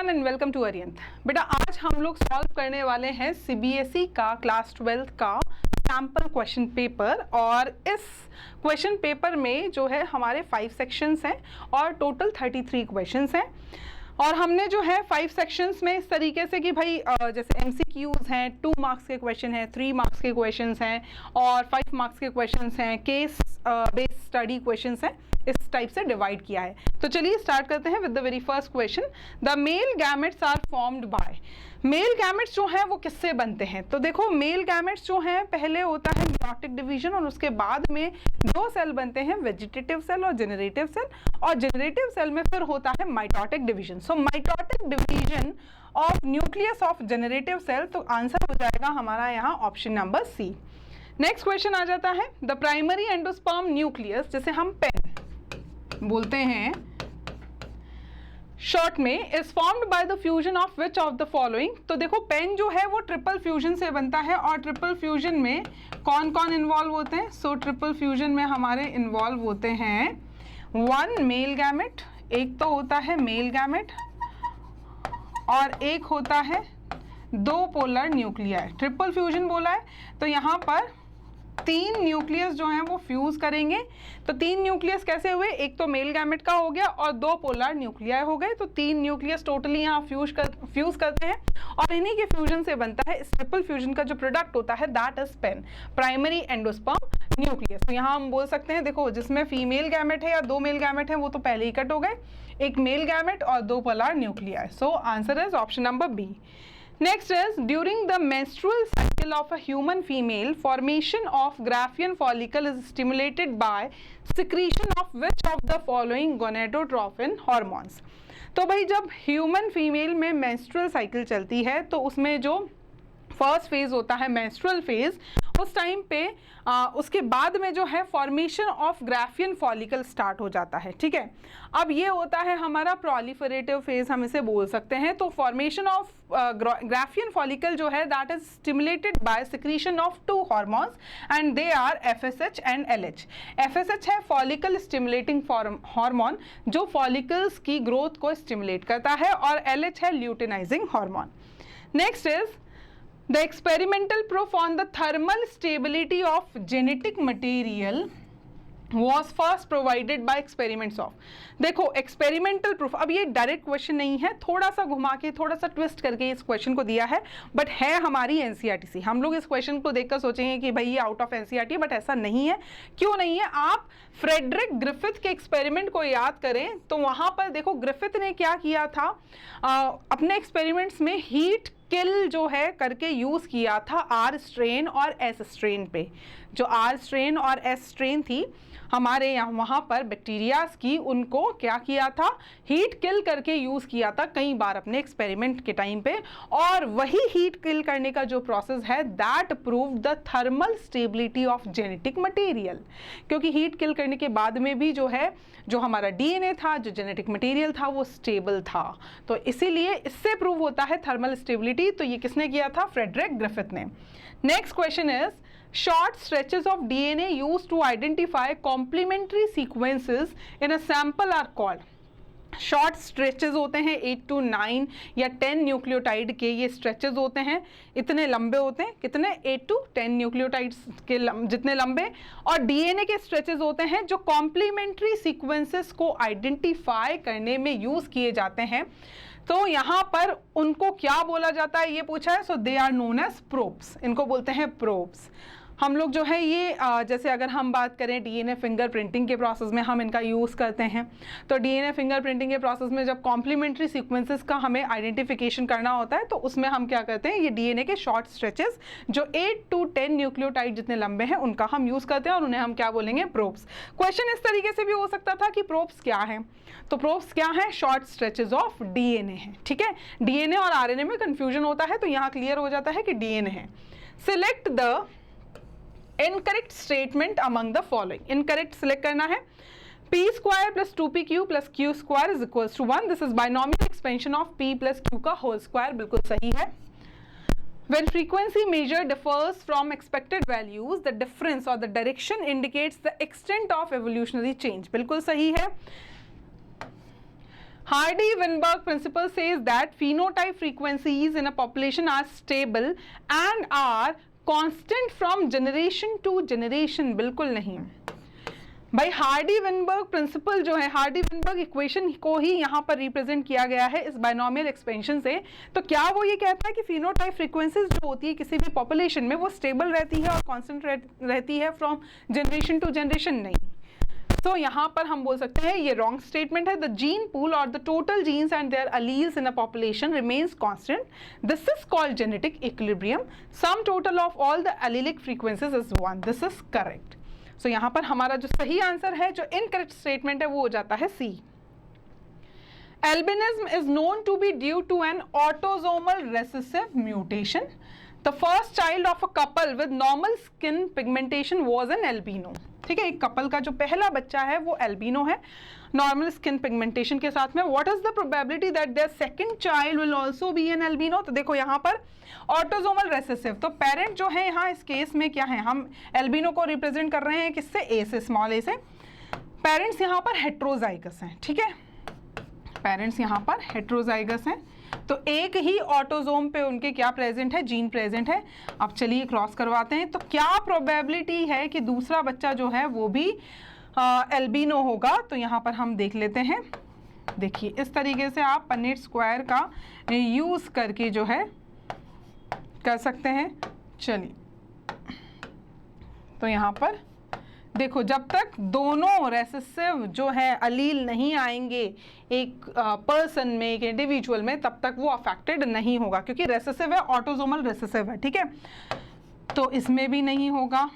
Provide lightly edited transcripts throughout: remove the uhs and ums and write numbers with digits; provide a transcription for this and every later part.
Everyone and welcome to अरियंत। बेटा आज हम लोग सॉल्व करने वाले हैं सीबीएसई का क्लास 12 का सैम्पल क्वेश्चन पेपर। और इस क्वेश्चन पेपर में जो है हमारे 5 सेक्शंस हैं और टोटल 33 क्वेश्चंस हैं। और हमने जो है 5 सेक्शंस में इस तरीके से कि भाई जैसे एमसीक्यूज हैं, 2 मार्क्स के क्वेश्चन हैं, 3 मार्क्स के क्वेश्चंस हैं और 5 मार्क्स के क्वेश्चंस हैं, केस बेस्ड स्टडी क्वेश्चंस हैं, इस टाइप से डिवाइड किया है। तो चलिए स्टार्ट करते हैं with the very first question. The male gametes are formed by. Male gametes जो हैं वो किससे बनते हैं? तो देखो मेल गैमेट्स जो हैं पहले होता है मेयोटिक डिवीजन और उसके बाद में 2 सेल बनते हैं, वेजिटेटिव सेल और जेनरेटिव सेल। और जेनरेटिव सेल में फिर होता है mitotic division. So mitotic division of nucleus of generative cell, तो आंसर हो जाएगा हमारा यहाँ option number C. Next question आ जाता है द प्राइमरी एंडोस्पर्म न्यूक्लियस, जिसे हम पेन बोलते हैं शॉर्ट में, is formed by the fusion of which of the following. तो देखो पेन जो है वो ट्रिपल फ्यूजन से बनता है और ट्रिपल फ्यूजन में कौन कौन इन्वॉल्व होते हैं? सो ट्रिपल फ्यूजन में हमारे इन्वॉल्व होते हैं 1 मेल गैमेट, एक तो होता है मेल गैमेट और एक होता है 2 पोलर न्यूक्लियाई। ट्रिपल फ्यूजन बोला है तो यहाँ पर 3 न्यूक्लियस जो हैं वो फ्यूज करेंगे। तो 3 न्यूक्लियस कैसे हुए? एक तो मेल गैमेट का हो गया और 2 पोलर न्यूक्लियाई हो गए। तो 3 न्यूक्लियस टोटली यहाँ फ्यूज करते हैं और इन्हीं के फ्यूजन से बनता है इस ट्रिपल फ्यूजन का जो प्रोडक्ट होता है that is PEN, primary endosperm nucleus. तो यहाँ हम बोल सकते हैं देखो जिसमें फीमेल गैमेट है या 2 मेल गैमेट है वो तो पहले ही कट हो गए, एक मेल गैमेट और 2 polar nuclei. So answer is option number B. Next is during the menstrual cycle of a human female, formation of Graafian follicle is stimulated by secretion of which of the following gonadotropin hormones। तो भाई जब human female में menstrual cycle चलती है तो उसमें जो first phase होता है मेंस्ट्रुअल फेज, उस टाइम पे उसके बाद में जो है formation of Graafian follicle start हो जाता है। ठीक है, अब ये होता है हमारा प्रोलिफरेटिव फेज, हम इसे बोल सकते हैं। तो फॉर्मेशन ऑफ ग्राफियन फॉलिकल जो है that is stimulated by secretion of 2 hormones and they are FSH and LH। FSH है फॉलिकल स्टिमुलेटिंग हार्मोन जो फॉलिकल्स की ग्रोथ को स्टिमुलेट करता है और LH है luteinising hormone. Next is the experimental proof on the thermal stability of genetic material was first provided by experiments of। देखो experimental proof, अब ये डायरेक्ट क्वेश्चन नहीं है, थोड़ा सा घुमा के थोड़ा सा ट्विस्ट करके इस क्वेश्चन को दिया है, बट है हमारी एनसीईआरटी से। हम लोग इस क्वेश्चन को देखकर सोचेंगे कि भाई ये आउट ऑफ एनसीईआरटी, बट ऐसा नहीं है। क्यों नहीं है? आप फ्रेडरिक ग्रिफिथ के एक्सपेरिमेंट को याद करें तो वहां पर देखो ग्रिफिथ ने क्या किया था, अपने एक्सपेरिमेंट्स में हीट किल जो है करके यूज किया था R स्ट्रेन और S स्ट्रेन पे। जो R स्ट्रेन और S स्ट्रेन थी हमारे यहाँ वहाँ पर बैक्टीरियाज की, उनको क्या किया था, हीट किल करके यूज किया था कई बार अपने एक्सपेरिमेंट के टाइम पे। और वही हीट किल करने का जो प्रोसेस है that prove the thermal stability of genetic material, क्योंकि हीट किल करने के बाद में भी जो है जो हमारा DNA था, जो जेनेटिक मटेरियल था वो स्टेबल था। तो इसीलिए इससे प्रूव होता है थर्मल स्टेबिलिटी। तो ये किसने किया था? फ्रेडरिक ग्रिफिथ ने। Next question is short stretches of DNA used to identify complementary sequences in a sample are called। Short stretches होते हैं 8 to 9 या 10 न्यूक्लियोटाइड के, ये स्ट्रेचेस होते हैं, इतने लंबे होते हैं, कितने 8 to 10 न्यूक्लियोटाइड्स के जितने लंबे। और डीएनए के स्ट्रेचेस होते हैं जो कॉम्प्लीमेंट्री सीक्वेंसेस को आइडेंटिफाई करने में यूज किए जाते हैं। तो यहाँ पर उनको क्या बोला जाता है ये पूछा है। So they are known as probes, इनको बोलते हैं प्रोब्स। हम लोग जो है ये जैसे अगर हम बात करें डीएनए फिंगरप्रिंटिंग के प्रोसेस में हम इनका यूज़ करते हैं। तो डीएनए फिंगरप्रिंटिंग के प्रोसेस में जब कॉम्प्लीमेंट्री सीक्वेंसेस का हमें आइडेंटिफिकेशन करना होता है तो उसमें हम क्या करते हैं, ये डीएनए के शॉर्ट स्ट्रेचेस जो 8 to 10 न्यूक्लियोटाइड जितने लंबे हैं उनका हम यूज़ करते हैं और उन्हें हम क्या बोलेंगे? प्रोब्स। क्वेश्चन इस तरीके से भी हो सकता था कि प्रोब्स क्या हैं। तो प्रोब्स क्या है? शॉर्ट स्ट्रेचेस ऑफ डीएनए है। ठीक है, डीएनए और आरएनए में कंफ्यूजन होता है तो यहाँ क्लियर हो जाता है कि डीएनए है। Select the incorrect statement among the following. Incorrect select करना है। p square plus 2pq plus q square is equals to 1। This is binomial expansion of p plus q का होल स्क्वायर, बिल्कुल सही है। When frequency measure differs from expected values, the difference or the direction indicates the extent of evolutionary change, बिल्कुल सही है। Hardy-Weinberg principle says that phenotype frequencies in a population are stable and are constant from generation to generation. बिल्कुल नहीं भाई, Hardy-Weinberg principal जो है, Hardy-Weinberg equation को ही यहाँ पर रिप्रेजेंट किया गया है इस बायनॉमियल एक्सपेंशन से। तो क्या वो ये कहता है कि फिनोटाइप फ्रीक्वेंसीज जो होती है किसी भी पॉपुलेशन में वो स्टेबल रहती है और कांस्टेंट रहती है फ्रॉम जनरेशन टू जनरेशन? नहीं। तो यहाँ पर हम बोल सकते हैं ये रॉन्ग स्टेटमेंट है। द जीन पूल और the total genes and their alleles in a population remains constant, this is called genetic equilibrium, sum total of all the allelic frequencies is 1, this is correct. So यहाँ पर हमारा जो सही answer है, जो incorrect statement है, वो हो जाता है सी। Albinism is known to be due to an autosomal recessive mutation. The first child of a couple with normal skin pigmentation was an albino. ठीक है, एक कपल का जो पहला बच्चा है वो एल्बिनो है, नॉर्मल स्किन पिगमेंटेशन के साथ में। What is the probability that their second child will also be an albino? तो देखो यहाँ पर ऑटोसोमल रेसेसिव, तो पेरेंट जो है यहाँ इस केस में क्या है, हम एल्बिनो को रिप्रेजेंट कर रहे हैं किससे, ए से, स्मॉल ए से। पेरेंट्स यहाँ पर हेट्रोजाइगस हैं, ठीक है, पेरेंट्स यहाँ पर हेट्रोजाइगस हैं, तो एक ही ऑटोजोम पे उनके क्या प्रेजेंट है, जीन प्रेजेंट है। अब चलिए क्रॉस करवाते हैं, तो क्या प्रोबेबिलिटी है कि दूसरा बच्चा जो है वो भी एल्बिनो होगा? तो यहाँ पर हम देख लेते हैं। देखिए इस तरीके से आप पन्नेट स्क्वायर का यूज़ करके जो है कर सकते हैं। चलिए, तो यहाँ पर देखो, जब तक दोनों रेसेसिव जो है अलील नहीं आएंगे एक पर्सन में, एक इंडिविजुअल में, तब तक वो अफेक्टेड नहीं होगा, क्योंकि रेसेसिव है, ऑटोसोमल रेसेसिव है, ठीक है। तो इसमें भी नहीं होगा,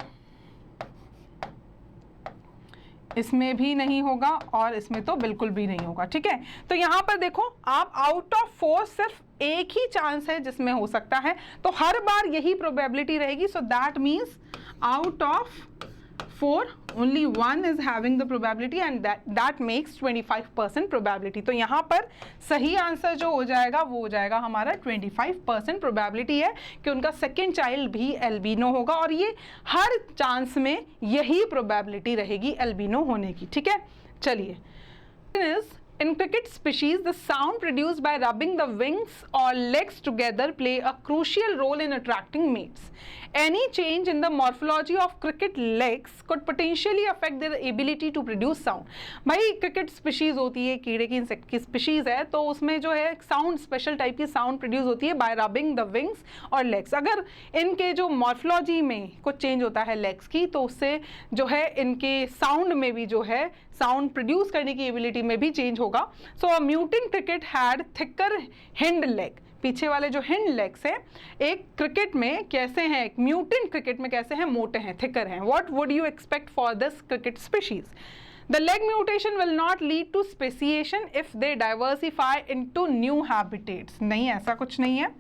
इसमें भी नहीं होगा, और इसमें तो बिल्कुल भी नहीं होगा, ठीक है। तो यहाँ पर देखो आप आउट ऑफ 4 सिर्फ एक ही चांस है जिसमें हो सकता है, तो हर बार यही प्रोबेबिलिटी रहेगी। So that means out of 4 only 1 is having the probability and that makes 25% probability। तो यहाँ पर सही आंसर जो हो जाएगा वो हो जाएगा हमारा 25% probability है कि उनका सेकेंड चाइल्ड भी एल्बिनो होगा, और ये हर चांस में यही probability रहेगी एल्बिनो होने की, ठीक है। चलिए, in cricket species, the sound produced by rubbing the wings or legs together play a crucial role in attracting mates. Any change in the morphology of cricket legs could potentially affect their ability to produce sound. भाई cricket species होती है, कीड़े की insect की species है, तो उसमें जो है साउंड, स्पेशल टाइप की साउंड प्रोड्यूस होती है by rubbing the wings और legs। अगर इनके जो मॉर्फोलॉजी में कुछ चेंज होता है लेग्स की, तो उससे जो है इनके साउंड में भी जो है साउंड प्रोड्यूस करने की एबिलिटी में भी चेंज होगा। So a mutant cricket had thicker hind leg, पीछे वाले जो हिंड लेग्स है एक क्रिकेट में कैसे हैं, एक म्यूटेंट क्रिकेट में कैसे हैं, मोटे हैं, थिकर हैं। What would you expect for this cricket species? The leg mutation will not lead to speciation if they diversify into new habitats. नहीं, ऐसा कुछ नहीं है।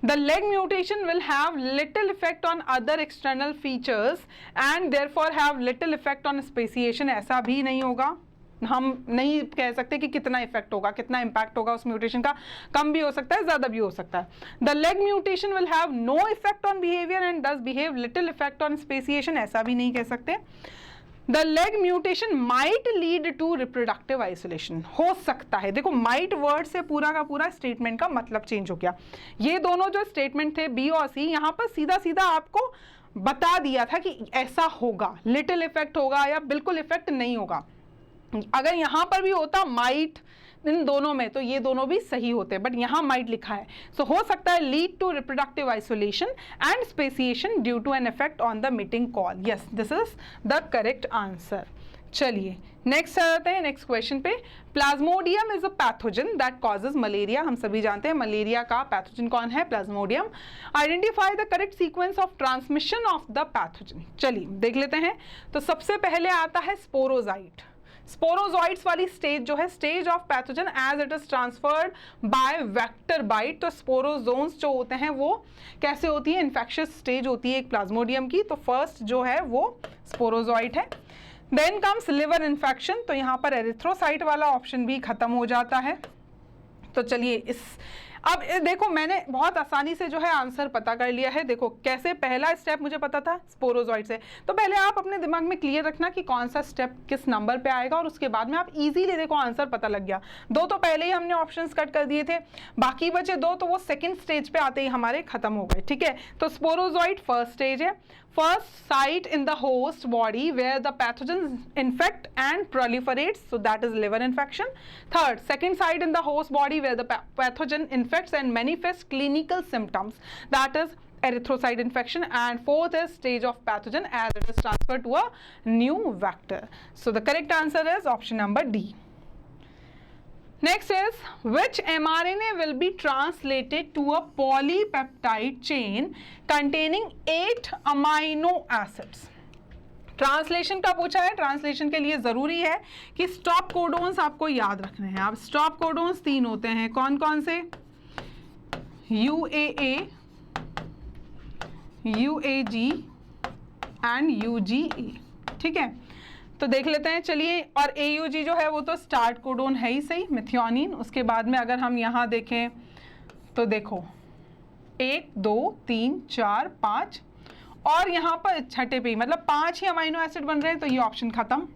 The leg mutation will have little effect on other external features and therefore have little effect on speciation। ऐसा भी नहीं होगा, हम नहीं कह सकते कि कितना इफेक्ट होगा, कितना इम्पैक्ट होगा उस म्यूटेशन का, कम भी हो सकता है, ज़्यादा भी हो सकता है। The leg mutation will have no effect on behaviour and does behave little effect on speciation, ऐसा भी नहीं कह सकते। The leg mutation might lead to reproductive isolation, हो सकता है। देखो माइट वर्ड से पूरा का पूरा स्टेटमेंट का मतलब चेंज हो गया। ये दोनों जो स्टेटमेंट थे बी और सी, यहाँ पर सीधा सीधा आपको बता दिया था कि ऐसा होगा, लिटिल इफेक्ट होगा या बिल्कुल इफेक्ट नहीं होगा। अगर यहाँ पर भी होता माइट इन दोनों में, तो ये दोनों भी सही होते, बट यहाँ माइट लिखा है। सो हो सकता है lead to reproductive isolation and speciation due to an effect on the mating call. Yes, this is the correct answer. चलिए नेक्स्ट आ जाते हैं, नेक्स्ट क्वेश्चन पे। Plasmodium is a pathogen that causes malaria. हम सभी जानते हैं मलेरिया का पैथोजन कौन है, plasmodium. Identify the correct sequence of transmission of the pathogen. चलिए देख लेते हैं। तो सबसे पहले आता है स्पोरोजाइट। स्पोरोजॉइट्स वाली स्टेज जो है, stage of pathogen as it is transferred by vector bite. तो स्पोरोजोन्स जो होते हैं वो कैसे होती है, इन्फेक्शियस स्टेज होती है एक प्लाज्मोडियम की। तो फर्स्ट जो है वो स्पोरोजॉइट है। देन कम्स लिवर इन्फेक्शन, तो यहाँ पर एरिथ्रोसाइट वाला ऑप्शन भी खत्म हो जाता है। तो चलिए इस अब देखो मैंने बहुत आसानी से जो है आंसर पता कर लिया है। देखो कैसे, पहला स्टेप मुझे पता था स्पोरोजॉइड से, तो पहले आप अपने दिमाग में क्लियर रखना कि कौन सा स्टेप किस नंबर पे आएगा, और उसके बाद में आप इजीली देखो आंसर पता लग गया। दो तो पहले ही हमने ऑप्शंस कट कर दिए थे, बाकी बचे दो तो वो सेकंड स्टेज पे आते ही हमारे खत्म हो गए। ठीक है, तो स्पोरोजॉइड फर्स्ट स्टेज है, first site in the host body where the pathogen infect and proliferates, so that is liver infection. Third, second site in the host body where the pathogen infects and manifests clinical symptoms, that is erythrocyte infection. And fourth is stage of pathogen as it is transferred to a new vector. So the correct answer is option number D. Next is, which mRNA will be translated to a polypeptide chain containing 8 amino acids? Translation का पूछा है। Translation के लिए जरूरी है कि stop codons आपको याद रखने हैं। अब स्टॉप कोडोन्स 3 होते हैं, कौन कौन से? UAA, UAG and UGA। ठीक है, तो देख लेते हैं चलिए। और AUG जो है वो तो स्टार्ट कोडोन है ही सही, मिथियोनिन। उसके बाद में अगर हम यहाँ देखें तो देखो 1 2 3 4 5 और यहाँ पर छठे पे मतलब 5 ही अमाइनो एसिड बन रहे हैं, तो ये ऑप्शन खत्म।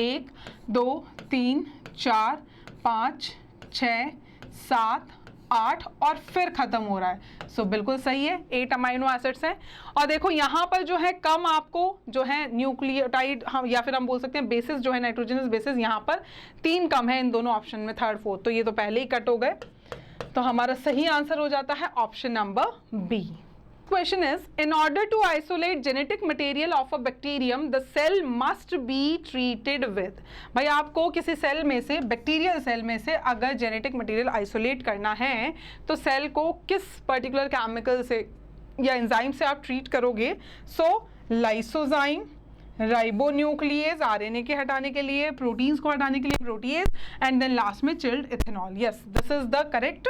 1 2 3 4 5 6 7 8 और फिर खत्म हो रहा है। सो बिल्कुल सही है, 8 अमाइनो एसिड्स हैं। और देखो यहाँ पर जो है कम आपको जो है न्यूक्लियोटाइड, हम या फिर हम बोल सकते हैं बेसिस जो है नाइट्रोजनस बेसिस, यहाँ पर 3 कम है इन दोनों ऑप्शन में, थर्ड फोर्थ, तो ये तो पहले ही कट हो गए। तो हमारा सही आंसर हो जाता है option number B. Question is, in order to isolate genetic material of a bacterium, the cell must be treated with। भाई आपको किसी सेल में से, बैक्टीरियल सेल में से अगर जेनेटिक मटेरियल आइसोलेट करना है तो सेल को किस पर्टिकुलर केमिकल से या एंजाइम से आप ट्रीट करोगे? सो लाइसोजाइम, राइबोन्यूक्लियेज आरएनए के हटाने के लिए, प्रोटीन्स को हटाने के लिए प्रोटीएज, एंड देन लास्ट में chilled ethanol. Yes, this is the correct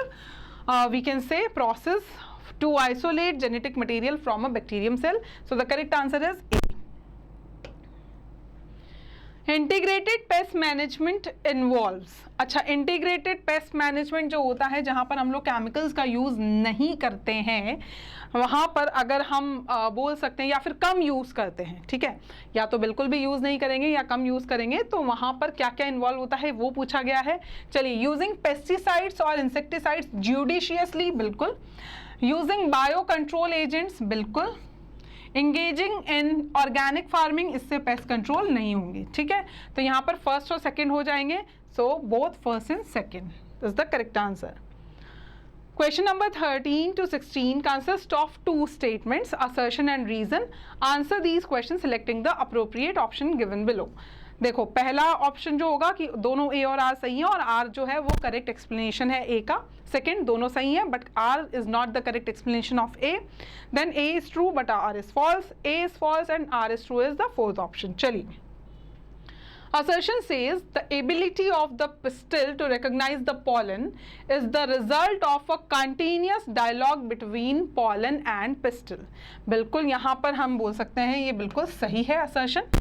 we can say process to isolate genetic material from a bacterium cell. So the correct answer is A. Integrated pest management involves, अच्छा integrated pest management जो होता है जहाँ पर हम लोग chemicals का use नहीं करते हैं, वहाँ पर अगर हम बोल सकते हैं या फिर कम यूज़ करते हैं, ठीक है, या तो बिल्कुल भी यूज़ नहीं करेंगे या कम यूज़ करेंगे, तो वहाँ पर क्या क्या इन्वॉल्व होता है वो पूछा गया है। चलिए, यूजिंग पेस्टिसाइड्स और इंसेक्टिसाइड्स जुडिशियसली, बिल्कुल। यूजिंग बायो कंट्रोल एजेंट्स, बिल्कुल। इंगेजिंग इन ऑर्गेनिक फार्मिंग, इससे पेस्ट कंट्रोल नहीं होंगे। ठीक है, तो यहाँ पर फर्स्ट और सेकंड हो जाएंगे। So both first and second is the correct answer. Question number 13 to 16 consists of 2 statements, assertion and reason. Answer these questions selecting the appropriate option given below. देखो पहला ऑप्शन जो होगा कि दोनों A और R सही हैं और R जो है वो करेक्ट एक्सप्लेनेशन है A का। सेकेंड, दोनों सही हैं but R is not the correct explanation of A. Then A is true but R is false, A is false and R is true is the fourth option. चलिए, assertion says the ability of the pistil to recognize the pollen is the result of a continuous dialogue between pollen and pistil. बिल्कुल यहाँ पर हम बोल सकते हैं ये बिल्कुल सही है assertion।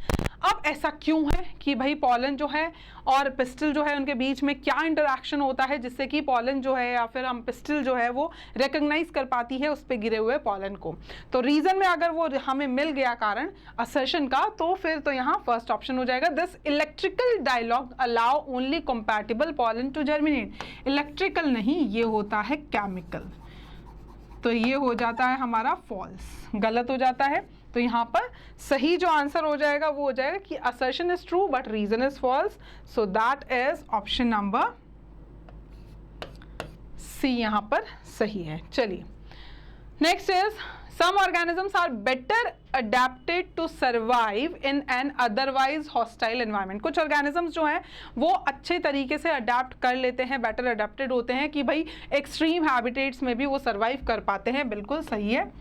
अब ऐसा क्यों है कि भाई पॉलन जो है और पिस्टल जो है उनके बीच में क्या इंटरेक्शन होता है जिससे कि पॉलन जो है या फिर हम पिस्टल जो है वो रिकग्नाइज कर पाती है उस पर गिरे हुए पॉलन को। तो रीजन में अगर वो हमें मिल गया कारण असर्शन का, तो फिर तो यहाँ फर्स्ट ऑप्शन हो जाएगा। This electrical dialogue allow only compatible pollen to germinate. Electrical नहीं, ये होता है केमिकल, तो ये हो जाता है हमारा फॉल्स, गलत हो जाता है। तो यहाँ पर सही जो आंसर हो जाएगा वो हो जाएगा कि assertion is true but reason is false. So that is option number C यहाँ पर सही है। चलिए, next is some organisms are better adapted to survive in an otherwise hostile environment। कुछ organisms जो हैं वो अच्छे तरीके से अडेप्ट कर लेते हैं, better adapted होते हैं कि भाई extreme habitats में भी वो survive कर पाते हैं। बिल्कुल सही है।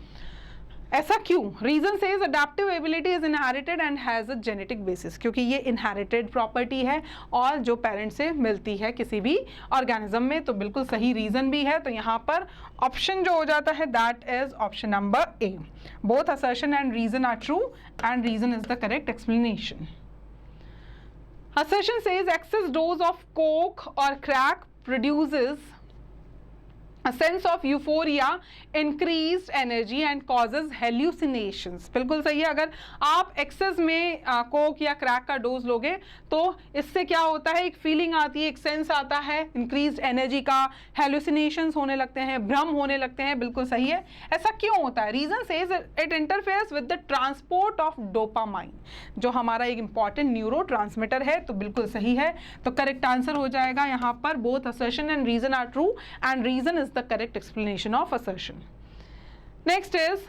ऐसा क्यों? Reason says adaptive ability is inherited and has a genetic basis, क्योंकि ये इनहेरिटेड प्रॉपर्टी है और जो पेरेंट से मिलती है किसी भी ऑर्गेनिज्म में। तो बिल्कुल सही रीजन भी है। तो यहाँ पर ऑप्शन जो हो जाता है that is option number A. Both assertion and reason are true and reason is the correct explanation. Assertion says excess dose of coke और crack produces A sense of euphoria, increased energy and causes hallucinations. बिल्कुल सही है। अगर आप access में Coke या crack का dose लोगे तो इससे क्या होता है, एक फीलिंग आती है, एक सेंस आता है इंक्रीज्ड एनर्जी का, हेलुसिनेशंस होने लगते हैं, भ्रम होने लगते हैं। बिल्कुल सही है। ऐसा क्यों होता है? Reason says it interferes with the transport of dopamine, जो हमारा एक इंपॉर्टेंट न्यूरो ट्रांसमीटर है। तो बिल्कुल सही है। तो करेक्ट आंसर हो जाएगा यहाँ पर both assertion and reason are true and reason is the correct explanation of assertion. Next is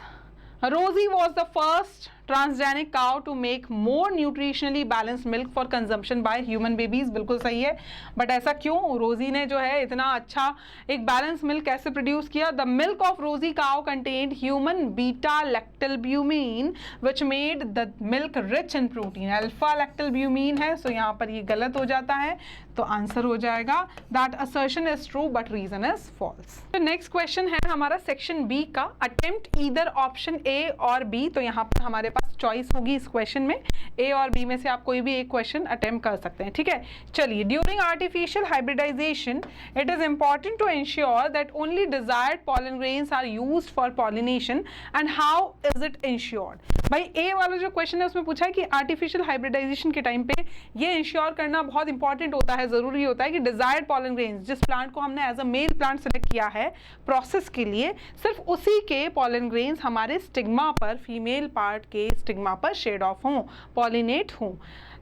Rosie was the first transgenic cow to make more nutritionally balanced milk for consumption by human babies. बिल्कुल सही है। But ऐसा क्यों? रोजी ने जो है इतना अच्छा एक बैलेंस मिल्क कैसे प्रोड्यूस किया? The milk of Rosie cow contained human beta lactalbumin which made the milk rich in protein. Alpha lactalbumin है, सो यहाँ पर ये गलत हो जाता है। तो आंसर हो जाएगा that assertion is true but reason is false. तो नेक्स्ट क्वेश्चन है हमारा सेक्शन बी का, अटेम्प्ट ईदर ऑप्शन ए और बी। तो यहाँ पर हमारे पास चॉइस होगी इस क्वेश्चन में, ए और बी में से आप कोई भी एक क्वेश्चन अटेम्प्ट कर सकते हैं। ठीक है, चलिए। During artificial hybridization it is important to ensure that only desired pollen grains are used for pollination and how is it ensured? भाई ए वाला जो क्वेश्चन है उसमें पूछा है कि आर्टिफिशियल हाइब्रिडाइजेशन के टाइम पे ये इंश्योर करना बहुत इंपॉर्टेंट होता है, जरूरी होता है कि डिजायर्ड पॉलन ग्रेन्स, जिस प्लांट को हमने as a male plant select किया है प्रोसेस के लिए, सिर्फ उसी के पॉलन ग्रेन्स हमारे स्टिग्मा पर, फीमेल पार्ट के स्टिग्मा पर शेड ऑफ हों, पॉलिनेट हों।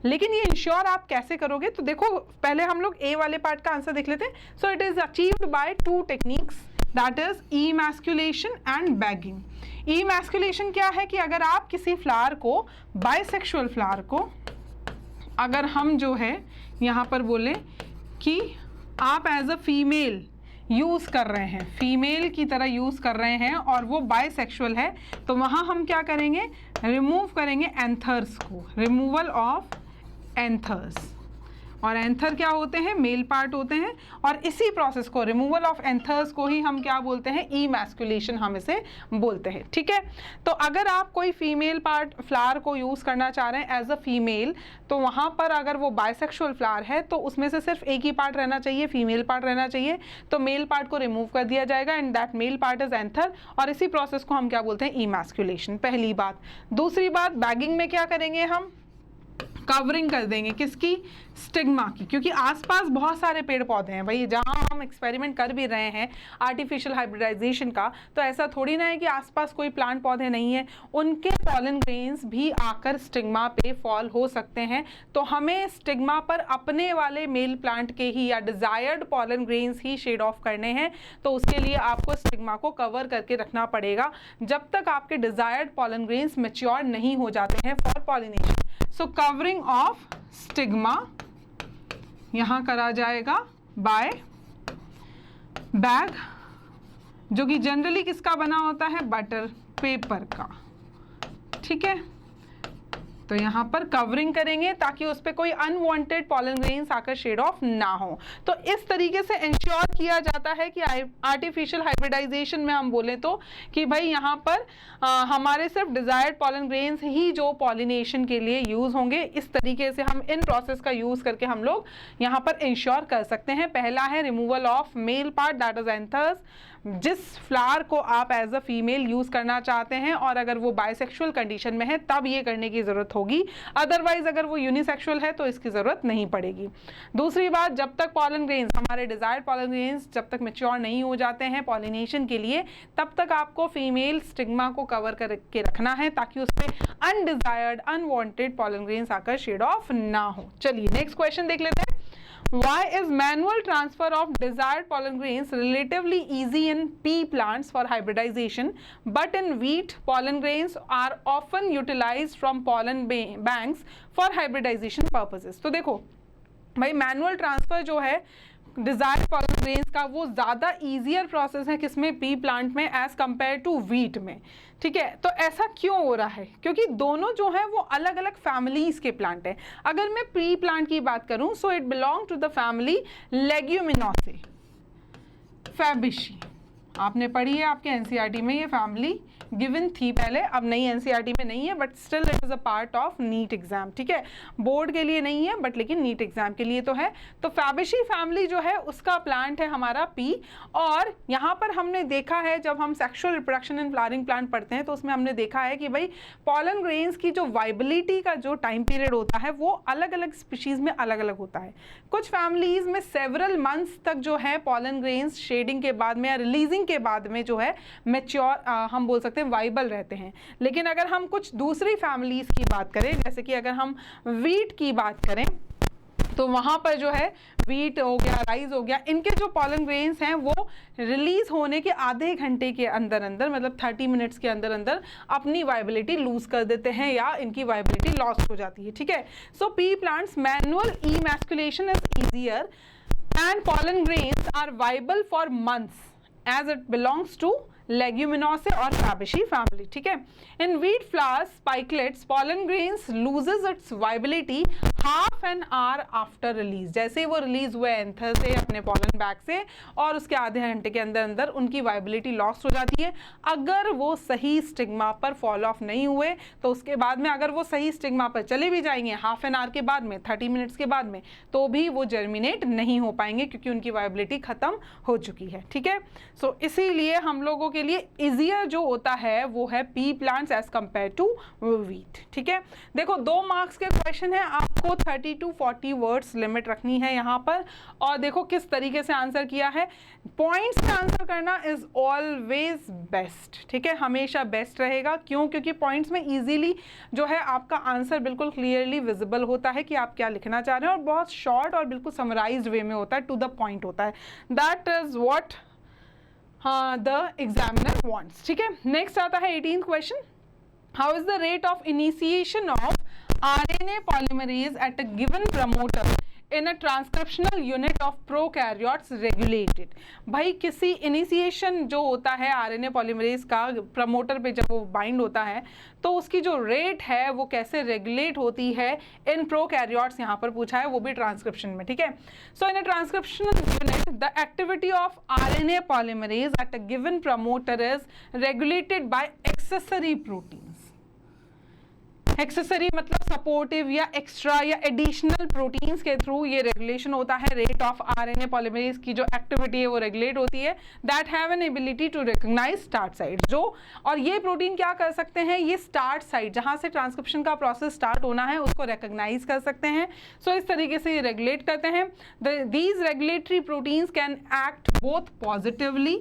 लेकिन ये इंश्योर आप कैसे करोगे? तो देखो पहले हम लोग ए वाले पार्ट का आंसर देख लेते हैं। सो it is achieved by two techniques, that is emasculation and bagging. Emasculation क्या है कि अगर आप किसी फ्लावर को, बाइसेक्सुअल फ्लावर को, अगर हम जो है यहाँ पर बोले कि आप एज अ फीमेल यूज़ कर रहे हैं, फीमेल की तरह यूज़ कर रहे हैं और वो बाइसेक्सुअल है, तो वहाँ हम क्या करेंगे? रिमूव करेंगे एंथर्स को, रिमूवल ऑफ एंथर्स। और एंथर क्या होते हैं? मेल पार्ट होते हैं। और इसी प्रोसेस को, रिमूवल ऑफ एंथर्स को ही हम क्या बोलते हैं? इमैस्कुलेशन हम इसे बोलते हैं। ठीक है, तो अगर आप कोई फीमेल पार्ट फ्लावर को यूज़ करना चाह रहे हैं एज अ फीमेल, तो वहाँ पर अगर वो बाइसेक्सुअल फ्लावर है तो उसमें से सिर्फ एक ही पार्ट रहना चाहिए, फीमेल पार्ट रहना चाहिए। तो मेल पार्ट को रिमूव कर दिया जाएगा and that male part is anther, और इसी प्रोसेस को हम क्या बोलते हैं? इमैस्कुलेशन। पहली बात। दूसरी बात, बैगिंग में क्या करेंगे? हम कवरिंग कर देंगे किसकी? स्टिग्मा की, क्योंकि आसपास बहुत सारे पेड़ पौधे हैं भाई, जहाँ हम एक्सपेरिमेंट कर भी रहे हैं आर्टिफिशियल हाइब्रिडाइजेशन का, तो ऐसा थोड़ी ना है कि आसपास कोई प्लांट पौधे नहीं है, उनके पॉलन ग्रेन्स भी आकर स्टिग्मा पे फॉल हो सकते हैं। तो हमें स्टिग्मा पर अपने वाले मेल प्लांट के ही या डिजायर्ड पॉलन ग्रेन्स ही शेड ऑफ करने हैं। तो उसके लिए आपको स्टिग्मा को कवर करके रखना पड़ेगा जब तक आपके डिजायर्ड पॉलन ग्रेन्स मैच्योर नहीं हो जाते हैं for pollination. So covering of stigma यहाँ करा जाएगा बाय बैग, जो कि जनरली किसका बना होता है? बटर पेपर का। ठीक है, तो यहाँ पर कवरिंग करेंगे ताकि उस पर कोई अनवांटेड पॉलन ग्रेन्स आकर शेड ऑफ ना हो। तो इस तरीके से इंश्योर किया जाता है कि आर्टिफिशियल हाइब्रिडाइजेशन में हम बोले तो कि भाई यहाँ पर हमारे सिर्फ डिजायर्ड पॉलन ग्रेन्स ही जो पॉलिनेशन के लिए यूज होंगे। इस तरीके से हम इन प्रोसेस का यूज करके हम लोग यहाँ पर इंश्योर कर सकते हैं। पहला है removal of male part, that is anthers, जिस फ्लावर को आप एज अ फीमेल यूज करना चाहते हैं, और अगर वो बाइसेक्सुअल कंडीशन में है तब ये करने की जरूरत होगी, अदरवाइज अगर वो यूनिसेक्सुअल है तो इसकी जरूरत नहीं पड़ेगी। दूसरी बात, जब तक पॉलन ग्रेन्स, हमारे डिजायर्ड पॉलन ग्रेन्स जब तक मैच्योर नहीं हो जाते हैं पॉलिनेशन के लिए, तब तक आपको फीमेल स्टिग्मा को कवर करके रखना है ताकि उसमें अनडिजायर्ड अनवांटेड पॉलन ग्रेन्स आकर शेड ऑफ ना हो। चलिए नेक्स्ट क्वेश्चन देख लेते हैं। Why is manual transfer of desired pollen grains relatively easy in pea plants for hybridization, but in wheat pollen grains are often utilized from pollen banks for hybridization purposes? तो देखो भाई, manual transfer जो है desired pollen grains का वो ज़्यादा easier process है किसमें? पी प्लांट में एज कंपेयर टू वीट में। ठीक है, तो ऐसा क्यों हो रहा है? क्योंकि दोनों जो है वो अलग अलग फैमिलीज के प्लांट हैं। अगर मैं पी प्लांट की बात करूं, so it belong to the family leguminosae fabaceae. आपने पढ़ी है आपके एनसीईआरटी में ये फैमिली गिवन थी पहले, अब नई एनसीईआरटी में नहीं है, but still it is a part of NEET exam, ठीक है। बोर्ड के लिए नहीं है बट लेकिन नीट एग्जाम के लिए तो है। तो फैबेशी फैमिली जो है उसका प्लांट है हमारा पी। और यहाँ पर हमने देखा है जब हम sexual reproduction in flowering plant पढ़ते हैं तो उसमें हमने देखा है कि भाई पॉलन ग्रेन्स की जो वाइबिलिटी का जो टाइम पीरियड होता है वो अलग अलग स्पीशीज में अलग अलग होता है। कुछ फैमिलीज में सेवरल मंथ्स तक जो है पॉलन ग्रेन्स शेडिंग के बाद में या रिलीजिंग के बाद में जो है मैच्योर हम बोल सकते हैं वाइबल रहते हैं। लेकिन अगर हम कुछ दूसरी फैमिलीज की बात करें, जैसे कि अगर हम वीट की बात करें तो वहाँ पर जो है वीट हो गया, राइस हो गया, इनके जो पॉलन ग्रेन्स हैं वो रिलीज होने के आधे घंटे के अंदर अंदर, मतलब 30 मिनट्स के अंदर अंदर अपनी वाइबिलिटी लूज कर देते हैं या इनकी वाइबिलिटी लॉस्ट हो जाती है, ठीक है। So pea plants manual emasculation is easier and pollen grains are viable for months as it belongs to leguminosae और फैबेशी फैमिली, ठीक है। In wheat flowers spikelets pollen grains loses its viability half an hour after release. जैसे ही वो release हुए anther से अपने pollen bag से और उसके आधे घंटे के अंदर अंदर उनकी वाइबिलिटी लॉस्ट हो जाती है। अगर वो सही स्टिग्मा पर फॉल ऑफ नहीं हुए तो उसके बाद में अगर वो सही स्टिग्मा पर चले भी जाएंगे हाफ एन आवर के बाद में, 30 मिनट्स के बाद में, तो भी वो जर्मिनेट नहीं हो पाएंगे क्योंकि उनकी वाइबिलिटी खत्म हो चुकी है, ठीक है। सो इसीलिए हम लोगों के लिए इजियर जो होता है वो है pea plants as compare to wheat, ठीक है। देखो 2 मार्क्स के क्वेश्चन है, आपको 30 to 40 वर्ड्स लिमिट रखनी है यहाँ पर। और देखो किस तरीके से आंसर किया है, पॉइंट्स का आंसर करना इज ऑलवेज बेस्ट, ठीक है, हमेशा बेस्ट रहेगा। क्यों? क्योंकि पॉइंट्स में इजीली जो है आपका आंसर बिल्कुल क्लियरली विजिबल होता है कि आप क्या लिखना चाह रहे हैं और बहुत शॉर्ट और बिल्कुल समराइज्ड वे में होता है, टू द पॉइंट होता है। That is what the examiner wants, ठीक है। नेक्स्ट आता है 18th question, how is the rate of initiation of RNA polymerase at a given promoter in a transcriptional unit of prokaryotes regulated। भाई किसी initiation जो होता है RNA polymerase का प्रमोटर पे जब वो बाइंड होता है तो उसकी जो रेट है वो कैसे रेगुलेट होती है इन प्रोकैरियोट्स, यहाँ पर पूछा है वो भी ट्रांसक्रिप्शन में, ठीक है। So in a transcriptional unit the activity of RNA polymerase at a given promoter is regulated by accessory proteins। Accessory मतलब सपोर्टिव या एक्स्ट्रा या एडिशनल प्रोटीन्स के थ्रू ये रेगुलेशन होता है। रेट ऑफ आरएनए पॉलीमरेज की जो एक्टिविटी है वो रेगुलेट होती है। That have an ability to recognise start site जो, और ये प्रोटीन क्या कर सकते हैं, ये स्टार्ट साइट जहाँ से ट्रांसक्रिप्शन का प्रोसेस स्टार्ट होना है उसको रिकॉग्नाइज कर सकते हैं। सो इस तरीके से ये रेगुलेट करते हैं। These regulatory proteins can act both positively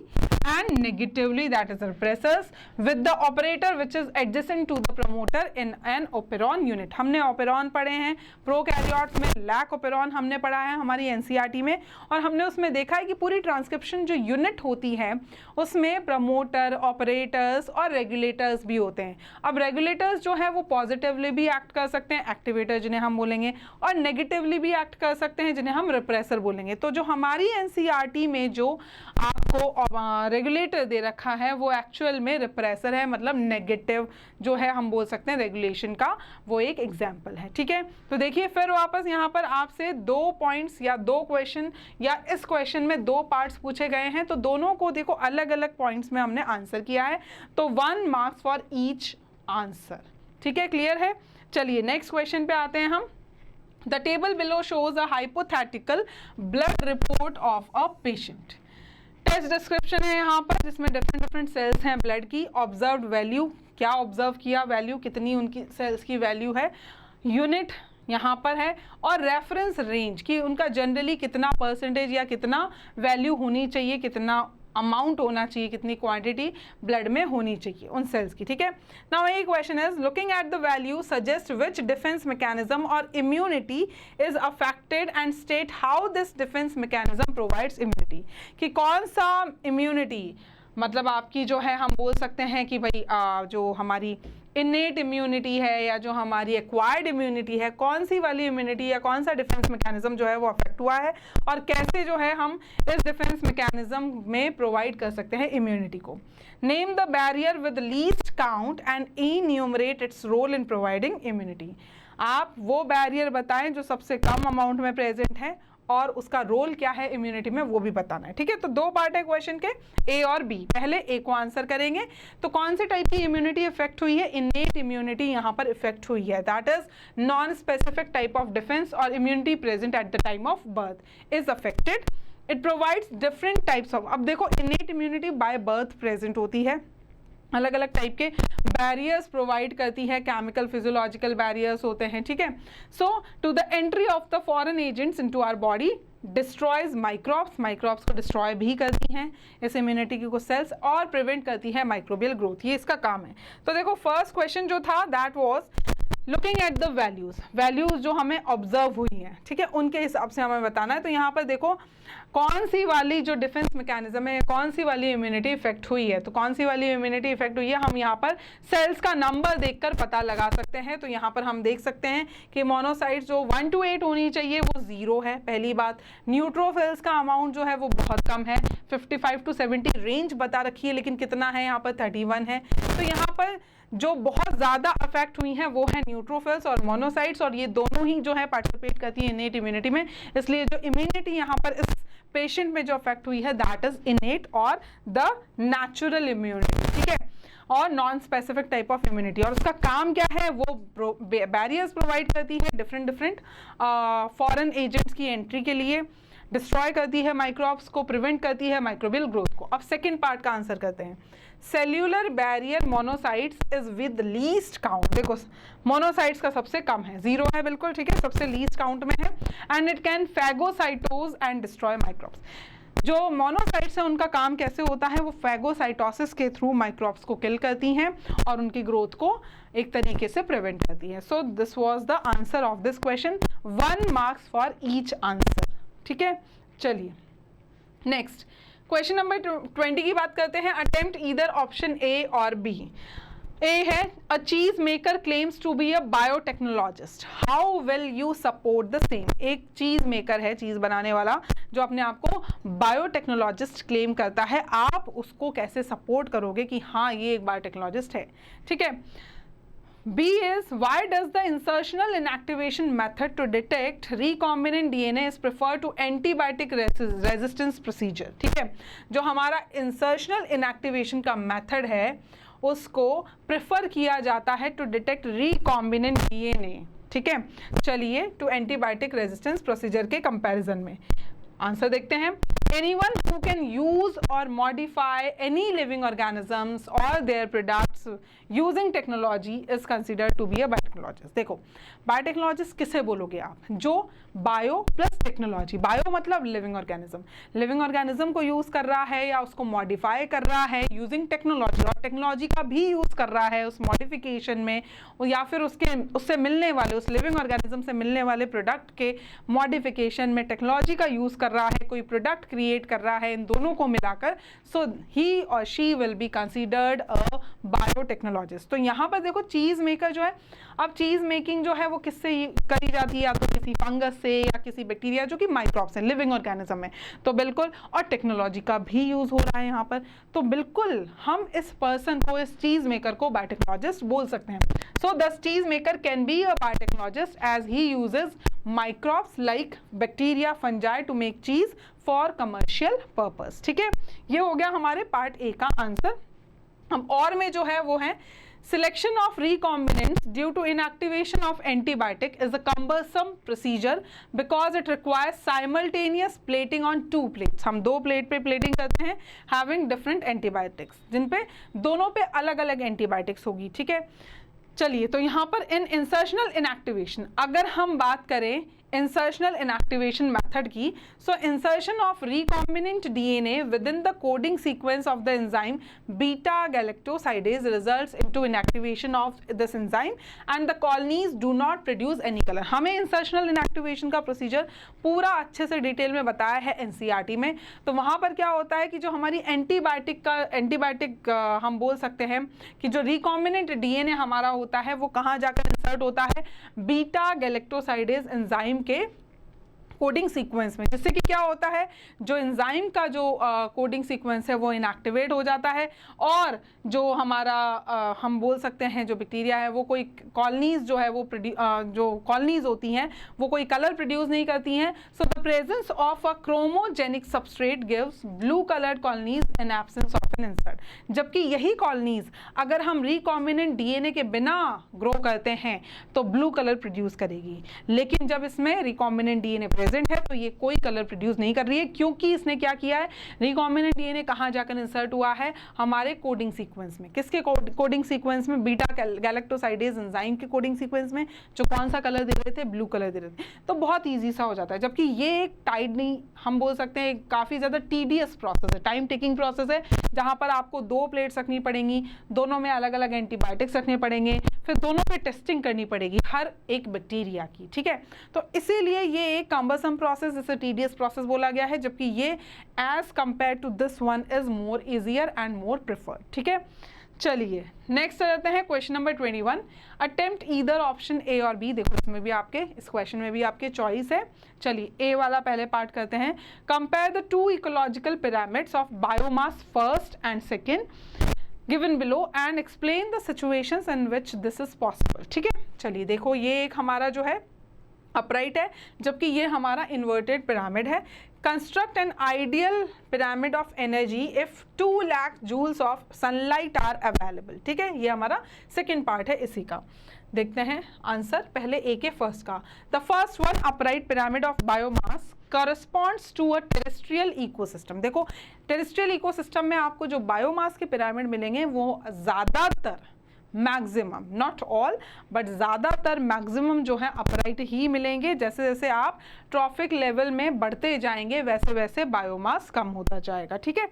and negatively, that is repressors, with the operator which is adjacent to the promoter in an operon unit। हमने operon पढ़े हैं प्रोकैरियोट्स में, लैक operon हमने पढ़ा है हमारी एनसीईआरटी में, और हमने उसमें देखा है कि पूरी ट्रांसक्रिप्शन जो यूनिट होती है उसमें प्रमोटर, ऑपरेटर्स और रेगुलेटर्स भी होते हैं। अब रेगुलेटर्स जो है वो पॉजिटिवली भी एक्ट कर सकते हैं, एक्टिवेटर जिन्हें हम बोलेंगे, और नेगेटिवली भी एक्ट कर सकते हैं जिन्हें हम रिप्रेसर बोलेंगे। तो जो हमारी एनसीईआरटी में जो आपको रेगुलेटर दे रखा है वो एक्चुअल में रिप्रेसर है, मतलब नेगेटिव जो है हम बोल सकते हैं रेगुलेशन का वो एक एग्जाम्पल है, ठीक है। तो देखिए फिर वापस यहाँ पर आपसे 2 पॉइंट्स या 2 क्वेश्चन या इस क्वेश्चन में 2 पार्ट्स पूछे गए हैं, तो दोनों को देखो अलग अलग पॉइंट्स में हमने आंसर किया है, तो 1 मार्क्स फॉर ईच आंसर, ठीक है, क्लियर है। चलिए नेक्स्ट क्वेश्चन पे आते हैं हम। The table below shows a hypothetical blood report of a patient. Test description है यहाँ पर जिसमें डिफरेंट सेल्स हैं ब्लड की, ऑब्जर्व्ड वैल्यू क्या ऑब्जर्व किया, वैल्यू कितनी उनकी सेल्स की वैल्यू है, यूनिट यहाँ पर है, और रेफरेंस रेंज कि उनका जनरली कितना परसेंटेज या कितना वैल्यू होनी चाहिए, कितना अमाउंट होना चाहिए, कितनी क्वांटिटी ब्लड में होनी चाहिए उन सेल्स की, ठीक है। Now a question is looking at the value suggest which defence mechanism और immunity is affected and state how this defence mechanism provides immunity, कि कौन सा इम्यूनिटी मतलब आपकी जो है हम बोल सकते हैं कि भाई जो हमारी इनेट इम्यूनिटी है या जो हमारी एक्वायर्ड इम्यूनिटी है, कौन सी वाली इम्यूनिटी या कौन सा डिफेंस मैकेनिज्म जो है वो अफेक्ट हुआ है और कैसे जो है हम इस डिफेंस मैकेनिज्म में प्रोवाइड कर सकते हैं इम्यूनिटी को। Name the barrier with least count and enumerate its role in providing immunity. आप वो बैरियर बताएं जो सबसे कम अमाउंट में प्रेजेंट है और उसका रोल क्या है इम्यूनिटी में, वो भी बताना है। ठीक है, तो दो पार्ट है क्वेश्चन के, ए और बी। पहले ए को आंसर करेंगे। तो कौन से टाइप की इम्यूनिटी इफेक्ट हुई है? इनेट इम्यूनिटी यहाँ पर इफेक्ट हुई है, that is non specific type of defence और immunity present at the time of birth is affected. It provides different types of, अब देखो innate immunity by birth present होती है, अलग अलग टाइप के बैरियर्स प्रोवाइड करती है, केमिकल फिजियोलॉजिकल बैरियर्स होते हैं। ठीक है, so to the entry of the foreign agents into our body destroys microbes, microbes को डिस्ट्रॉय भी करती हैं इस इम्यूनिटी की कुछ सेल्स, और प्रिवेंट करती है माइक्रोबियल ग्रोथ, ये इसका काम है। तो देखो फर्स्ट क्वेश्चन जो था that was looking at the values, values जो हमें ऑब्जर्व हुई हैं, ठीक है, उनके हिसाब से हमें बताना है। तो यहाँ पर देखो कौन सी वाली जो डिफेंस मैकेनिज्म है, कौन सी वाली इम्यूनिटी इफेक्ट हुई है, तो कौन सी वाली इम्यूनिटी इफेक्ट हुई है हम यहाँ पर सेल्स का नंबर देखकर पता लगा सकते हैं। तो यहाँ पर हम देख सकते हैं कि मोनोसाइट्स जो 1 to 8 होनी चाहिए वो 0 है, पहली बात। न्यूट्रोफिल्स का अमाउंट जो है वो बहुत कम है, 55 to 70 रेंज बता रखी है, लेकिन कितना है यहाँ पर 31 है। तो यहाँ पर जो बहुत ज़्यादा अफेक्ट हुई हैं वो है न्यूट्रोफिल्स और मोनोसाइट्स, और ये दोनों ही जो है पार्टिसिपेट करती है इनेट इम्यूनिटी में। इसलिए जो इम्यूनिटी यहाँ पर इस पेशेंट में जो अफेक्ट हुई है दैट इज इनेट और द नेचुरल इम्यूनिटी। ठीक है, और non specific type of immunity, और उसका काम क्या है, वो बैरियर्स प्रोवाइड करती है डिफरेंट फॉरेन एजेंट्स की एंट्री के लिए, डिस्ट्रॉय करती है माइक्रोब्स को, प्रिवेंट करती है माइक्रोबियल ग्रोथ को। अब सेकेंड पार्ट का आंसर करते हैं। Cellular barrier monocytes is with least count, देखो मोनोसाइट्स का सबसे कम है, 0 है बिल्कुल, ठीक है, सबसे लीस्ट काउंट में है। And it can phagocytose and destroy microbes, जो मोनोसाइट्स है उनका काम कैसे होता है, वो फैगोसाइटोसिस के थ्रू माइक्रोब्स को किल करती हैं और उनकी ग्रोथ को एक तरीके से प्रिवेंट करती है। So this was the answer of this question, 1 marks for each answer. ठीक है, चलिए नेक्स्ट क्वेश्चन नंबर 20 की बात करते हैं। अटेम्प्ट ईदर ऑप्शन ए और बी। ए है a cheese maker claims to be a biotechnologist, how will you support the same. एक चीज मेकर है, चीज बनाने वाला, जो अपने आप को बायोटेक्नोलॉजिस्ट क्लेम करता है, आप उसको कैसे सपोर्ट करोगे कि हाँ ये एक बायोटेक्नोलॉजिस्ट है। ठीक है, B is why does the insertional inactivation method to detect recombinant DNA is preferred to antibiotic resistance procedure। ठीक है, जो हमारा insertional inactivation का मेथड है उसको प्रेफर किया जाता है टू डिटेक्ट recombinant DNA। ठीक है, चलिए टू एंटीबायोटिक रेजिस्टेंस प्रोसीजर के कंपैरिजन में आंसर देखते हैं। Anyone who can use or modify any living organisms or their products using technology is considered to be a biotechnologist। देखो बायोटेक्नोलॉजिस्ट किसे बोलोगे आप, जो बायो प्लस टेक्नोलॉजी, बायो मतलब लिविंग ऑर्गेनिज्म, लिविंग ऑर्गेनिज्म को यूज कर रहा है या उसको मॉडिफाई कर रहा है यूजिंग टेक्नोलॉजी, और टेक्नोलॉजी का भी यूज कर रहा है उस मॉडिफिकेशन में, या फिर उससे मिलने वाले, उस लिविंग ऑर्गेनिज्म से मिलने वाले प्रोडक्ट के मॉडिफिकेशन में टेक्नोलॉजी का यूज कर रहा है, कोई प्रोडक्ट क्रिएट कर रहा है, इन दोनों को मिलाकर, सो ही और she will be considered a biotechnologist. तो यहाँ पर देखो चीज मेकर जो है, अब चीज मेकिंग जो है वो किससे करी जाती है, या तो किसी फंगस से या किसी बैक्टीरिया जो कि माइक्रोब्स है लिविंग ऑर्गेनिज्म में, तो बिल्कुल, और टेक्नोलॉजी का भी यूज हो रहा है यहाँ पर, तो बिल्कुल हम इस पर्सन को, इस चीज मेकर को बायोटेक्नोलॉजिस्ट बोल सकते हैं। So the cheese maker can be a biotechnologist as he uses microbes like bacteria, fungi to make cheese for commercial purpose. ठीक है, ये हो गया हमारे पार्ट ए का आंसर। हम और में जो है वो है selection of recombinants due to inactivation of antibiotic is a cumbersome procedure because it requires simultaneous plating on 2 plates। हम 2 प्लेट पे प्लेटिंग करते हैं having different antibiotics, जिन पे दोनों पे अलग अलग एंटीबायोटिक्स होगी। ठीक है, चलिए तो यहाँ पर इन इंसर्शनल इनएक्टिवेशन, अगर हम बात करें इंसर्शनल इनएक्टिवेशन मेथड की, so insertion of recombinant DNA within the coding sequence of the enzyme beta galactosidase results into inactivation of this enzyme and the colonies do not produce any colour. हमें insertional inactivation का procedure पूरा अच्छे से detail में बताया है NCERT में। तो वहाँ पर क्या होता है कि जो हमारी एंटीबायोटिक हम बोल सकते हैं कि जो रिकॉम्बिनेंट डीएनए हमारा होता है वो कहाँ जाकर इंसर्ट होता है, बीटा गैलेक्टोसाइडेज एंजाइम के कोडिंग सीक्वेंस में, जिससे कि क्या होता है, जो एंजाइम का जो कोडिंग सीक्वेंस है वो इनएक्टिवेट हो जाता है, और जो हमारा हम बोल सकते हैं जो बैक्टीरिया है वो कोई कॉलोनीज जो है वो जो कॉलोनीज होती हैं वो कोई कलर प्रोड्यूस नहीं करती हैं. So the presence of a chromogenic substrate gives blue coloured colonies in absence of an insert. जबकि यही कॉलोनीज अगर हम रिकॉम्बिनेंट डीएनए के बिना ग्रो करते हैं तो ब्लू कलर प्रोड्यूस करेगी, लेकिन जब इसमें रिकॉम्बिनेंट डीएनए प्रेजेंट है तो ये कोई कलर प्रोड्यूस नहीं कर रही है, क्योंकि इसने क्या किया है, रिकॉम्बिनेंट डीएनए कहाँ जाकर इंसर्ट हुआ है, हमारे कोडिंग सीक्वेंस में. किसके कोडिंग सीक्वेंस में, बीटा गैलेक्टोसाइडेज एंजाइम के कोडिंग सीक्वेंस में, जो कौन सा कलर दे रहे थे, ब्लू कलर दे रहे थे. तो बहुत ईजी सा हो जाता है. जबकि ये एक टाइड नहीं, हम बोल सकते हैं काफ़ी ज़्यादा टीडियस प्रोसेस है, टाइम टेकिंग प्रोसेस है, जहाँ पर आपको 2 प्लेट्स रखनी पड़ेंगी, दोनों में अलग अलग एंटीबायोटिक्स रखने पड़ेंगे, फिर दोनों पे टेस्टिंग करनी पड़ेगी हर एक बैक्टीरिया की. ठीक है, तो इसीलिए ये एक कम्बरसम प्रोसेस, जिसे टीडियस प्रोसेस बोला गया है, जबकि ये as compare to this one is more easier and more preferred. ठीक है, चलिए नेक्स्ट आ जाते हैं question number 21. Attempt either option A और बी. देखो इसमें भी आपके, इस क्वेश्चन में भी आपके चॉइस है. चलिए ए वाला पहले पार्ट करते हैं. Compare the 2 ecological pyramids of biomass first and second given below and explain the situations in which this is possible. ठीक है, चलिए देखो ये एक हमारा जो है अपराइट है, जबकि ये हमारा इन्वर्टेड पिरामिड है. Construct an ideal pyramid of energy if 2 lakh joules of sunlight are available. ठीक है, ये हमारा सेकेंड पार्ट है इसी का. देखते हैं आंसर पहले ए के फर्स्ट का. The first one, upright pyramid of biomass corresponds to a terrestrial ecosystem. देखो टेरेस्ट्रियल इकोसिस्टम में आपको जो बायोमास के पिरामिड मिलेंगे वो ज़्यादातर, मैक्सिमम, नॉट ऑल बट ज़्यादातर मैक्सिमम जो है अपराइट ही मिलेंगे. जैसे जैसे आप ट्रॉफिक लेवल में बढ़ते जाएंगे वैसे वैसे बायोमास कम होता जाएगा. ठीक है,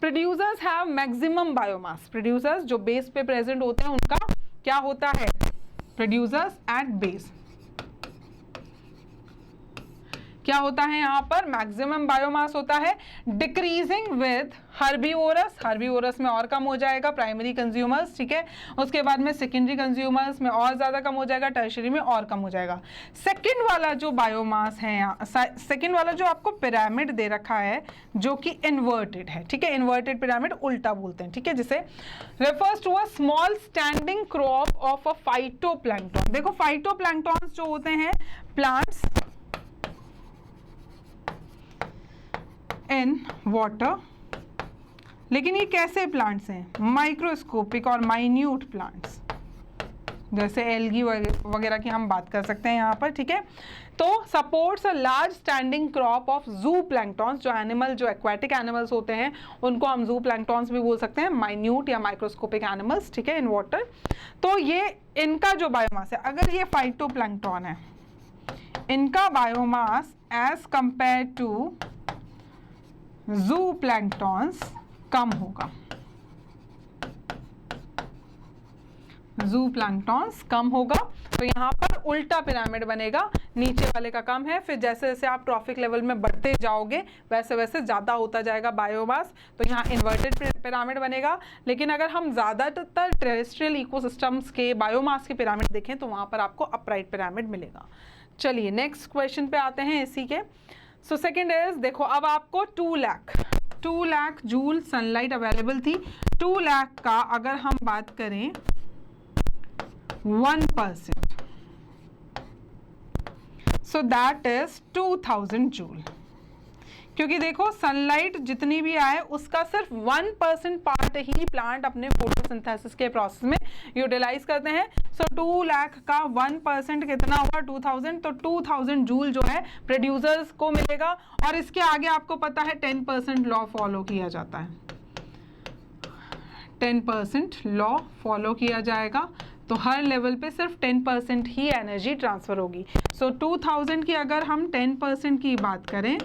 producers have maximum biomass. Producers जो बेस पे प्रेजेंट होते हैं उनका क्या होता है, प्रोड्यूसर्स एट बेस क्या होता है, यहाँ पर मैक्सिमम बायोमास होता है. डिक्रीजिंग विद हर्बीवोरस, हर्बीवोरस में और कम हो जाएगा, प्राइमरी कंज्यूमर्स. ठीक है, उसके बाद में सेकेंडरी कंज्यूमर्स में और ज़्यादा कम हो जाएगा, टर्शरी में और कम हो जाएगा. सेकेंड वाला जो बायोमास है यहाँ, सेकेंड वाला जो आपको पिरामिड दे रखा है जो कि इन्वर्टेड है. ठीक है, इन्वर्टेड पिरामिड उल्टा बोलते हैं. ठीक है, जिसे refers to a small standing crop of a phytoplankton. देखो फाइटोप्लैंक्टन्स जो होते हैं प्लांट्स इन वाटर, लेकिन ये कैसे प्लांट्स हैं, माइक्रोस्कोपिक और माइन्यूट प्लांट्स, जैसे एल्गी वगैरह की हम बात कर सकते हैं यहाँ पर. ठीक है, तो supports a large standing crop of जू प्लैंक्टॉन्स. जो एनिमल, जो एक्वाटिक एनिमल्स होते हैं उनको हम जू प्लैंक्टॉन्स भी बोल सकते हैं, माइन्यूट या माइक्रोस्कोपिक एनिमल्स. ठीक है, इन वाटर. तो ये इनका जो बायोमास है, अगर ये फाइटोप्लैंक्टन है, इनका बायोमास एज कंपेयर टू ज़ूप्लैंक्टन्स कम होगा. ज़ूप्लैंक्टन्स कम होगा, तो यहाँ पर उल्टा पिरामिड बनेगा. नीचे वाले का कम है, फिर जैसे जैसे आप ट्रॉफिक लेवल में बढ़ते जाओगे वैसे वैसे ज़्यादा होता जाएगा बायोमास, तो यहाँ इन्वर्टेड पिरामिड बनेगा. लेकिन अगर हम ज़्यादातर टेरेस्ट्रियल इकोसिस्टम्स के बायोमास के पिरामिड देखें तो वहाँ पर आपको अपराइट पिरामिड मिलेगा. चलिए नेक्स्ट क्वेश्चन पे आते हैं इसी के. सो सेकेंड इज, देखो अब आपको 2 लाख जूल सनलाइट अवेलेबल थी. 2 लाख का अगर हम बात करें 1%, सो दैट इज 2000 जूल. क्योंकि देखो सनलाइट जितनी भी आए उसका सिर्फ 1% पार्ट ही प्लांट अपने फोटोसिंथेसिस के प्रोसेस में यूटिलाइज करते हैं. सो 2 लाख का 1% कितना हुआ, 2000. तो 2000 जूल जो है प्रोड्यूसर्स को मिलेगा. और इसके आगे आपको पता है 10% लॉ फॉलो किया जाता है, 10% लॉ फॉलो किया जाएगा. तो हर लेवल पे सिर्फ 10% ही एनर्जी ट्रांसफर होगी. सो 2000 की अगर हम 10% की बात करें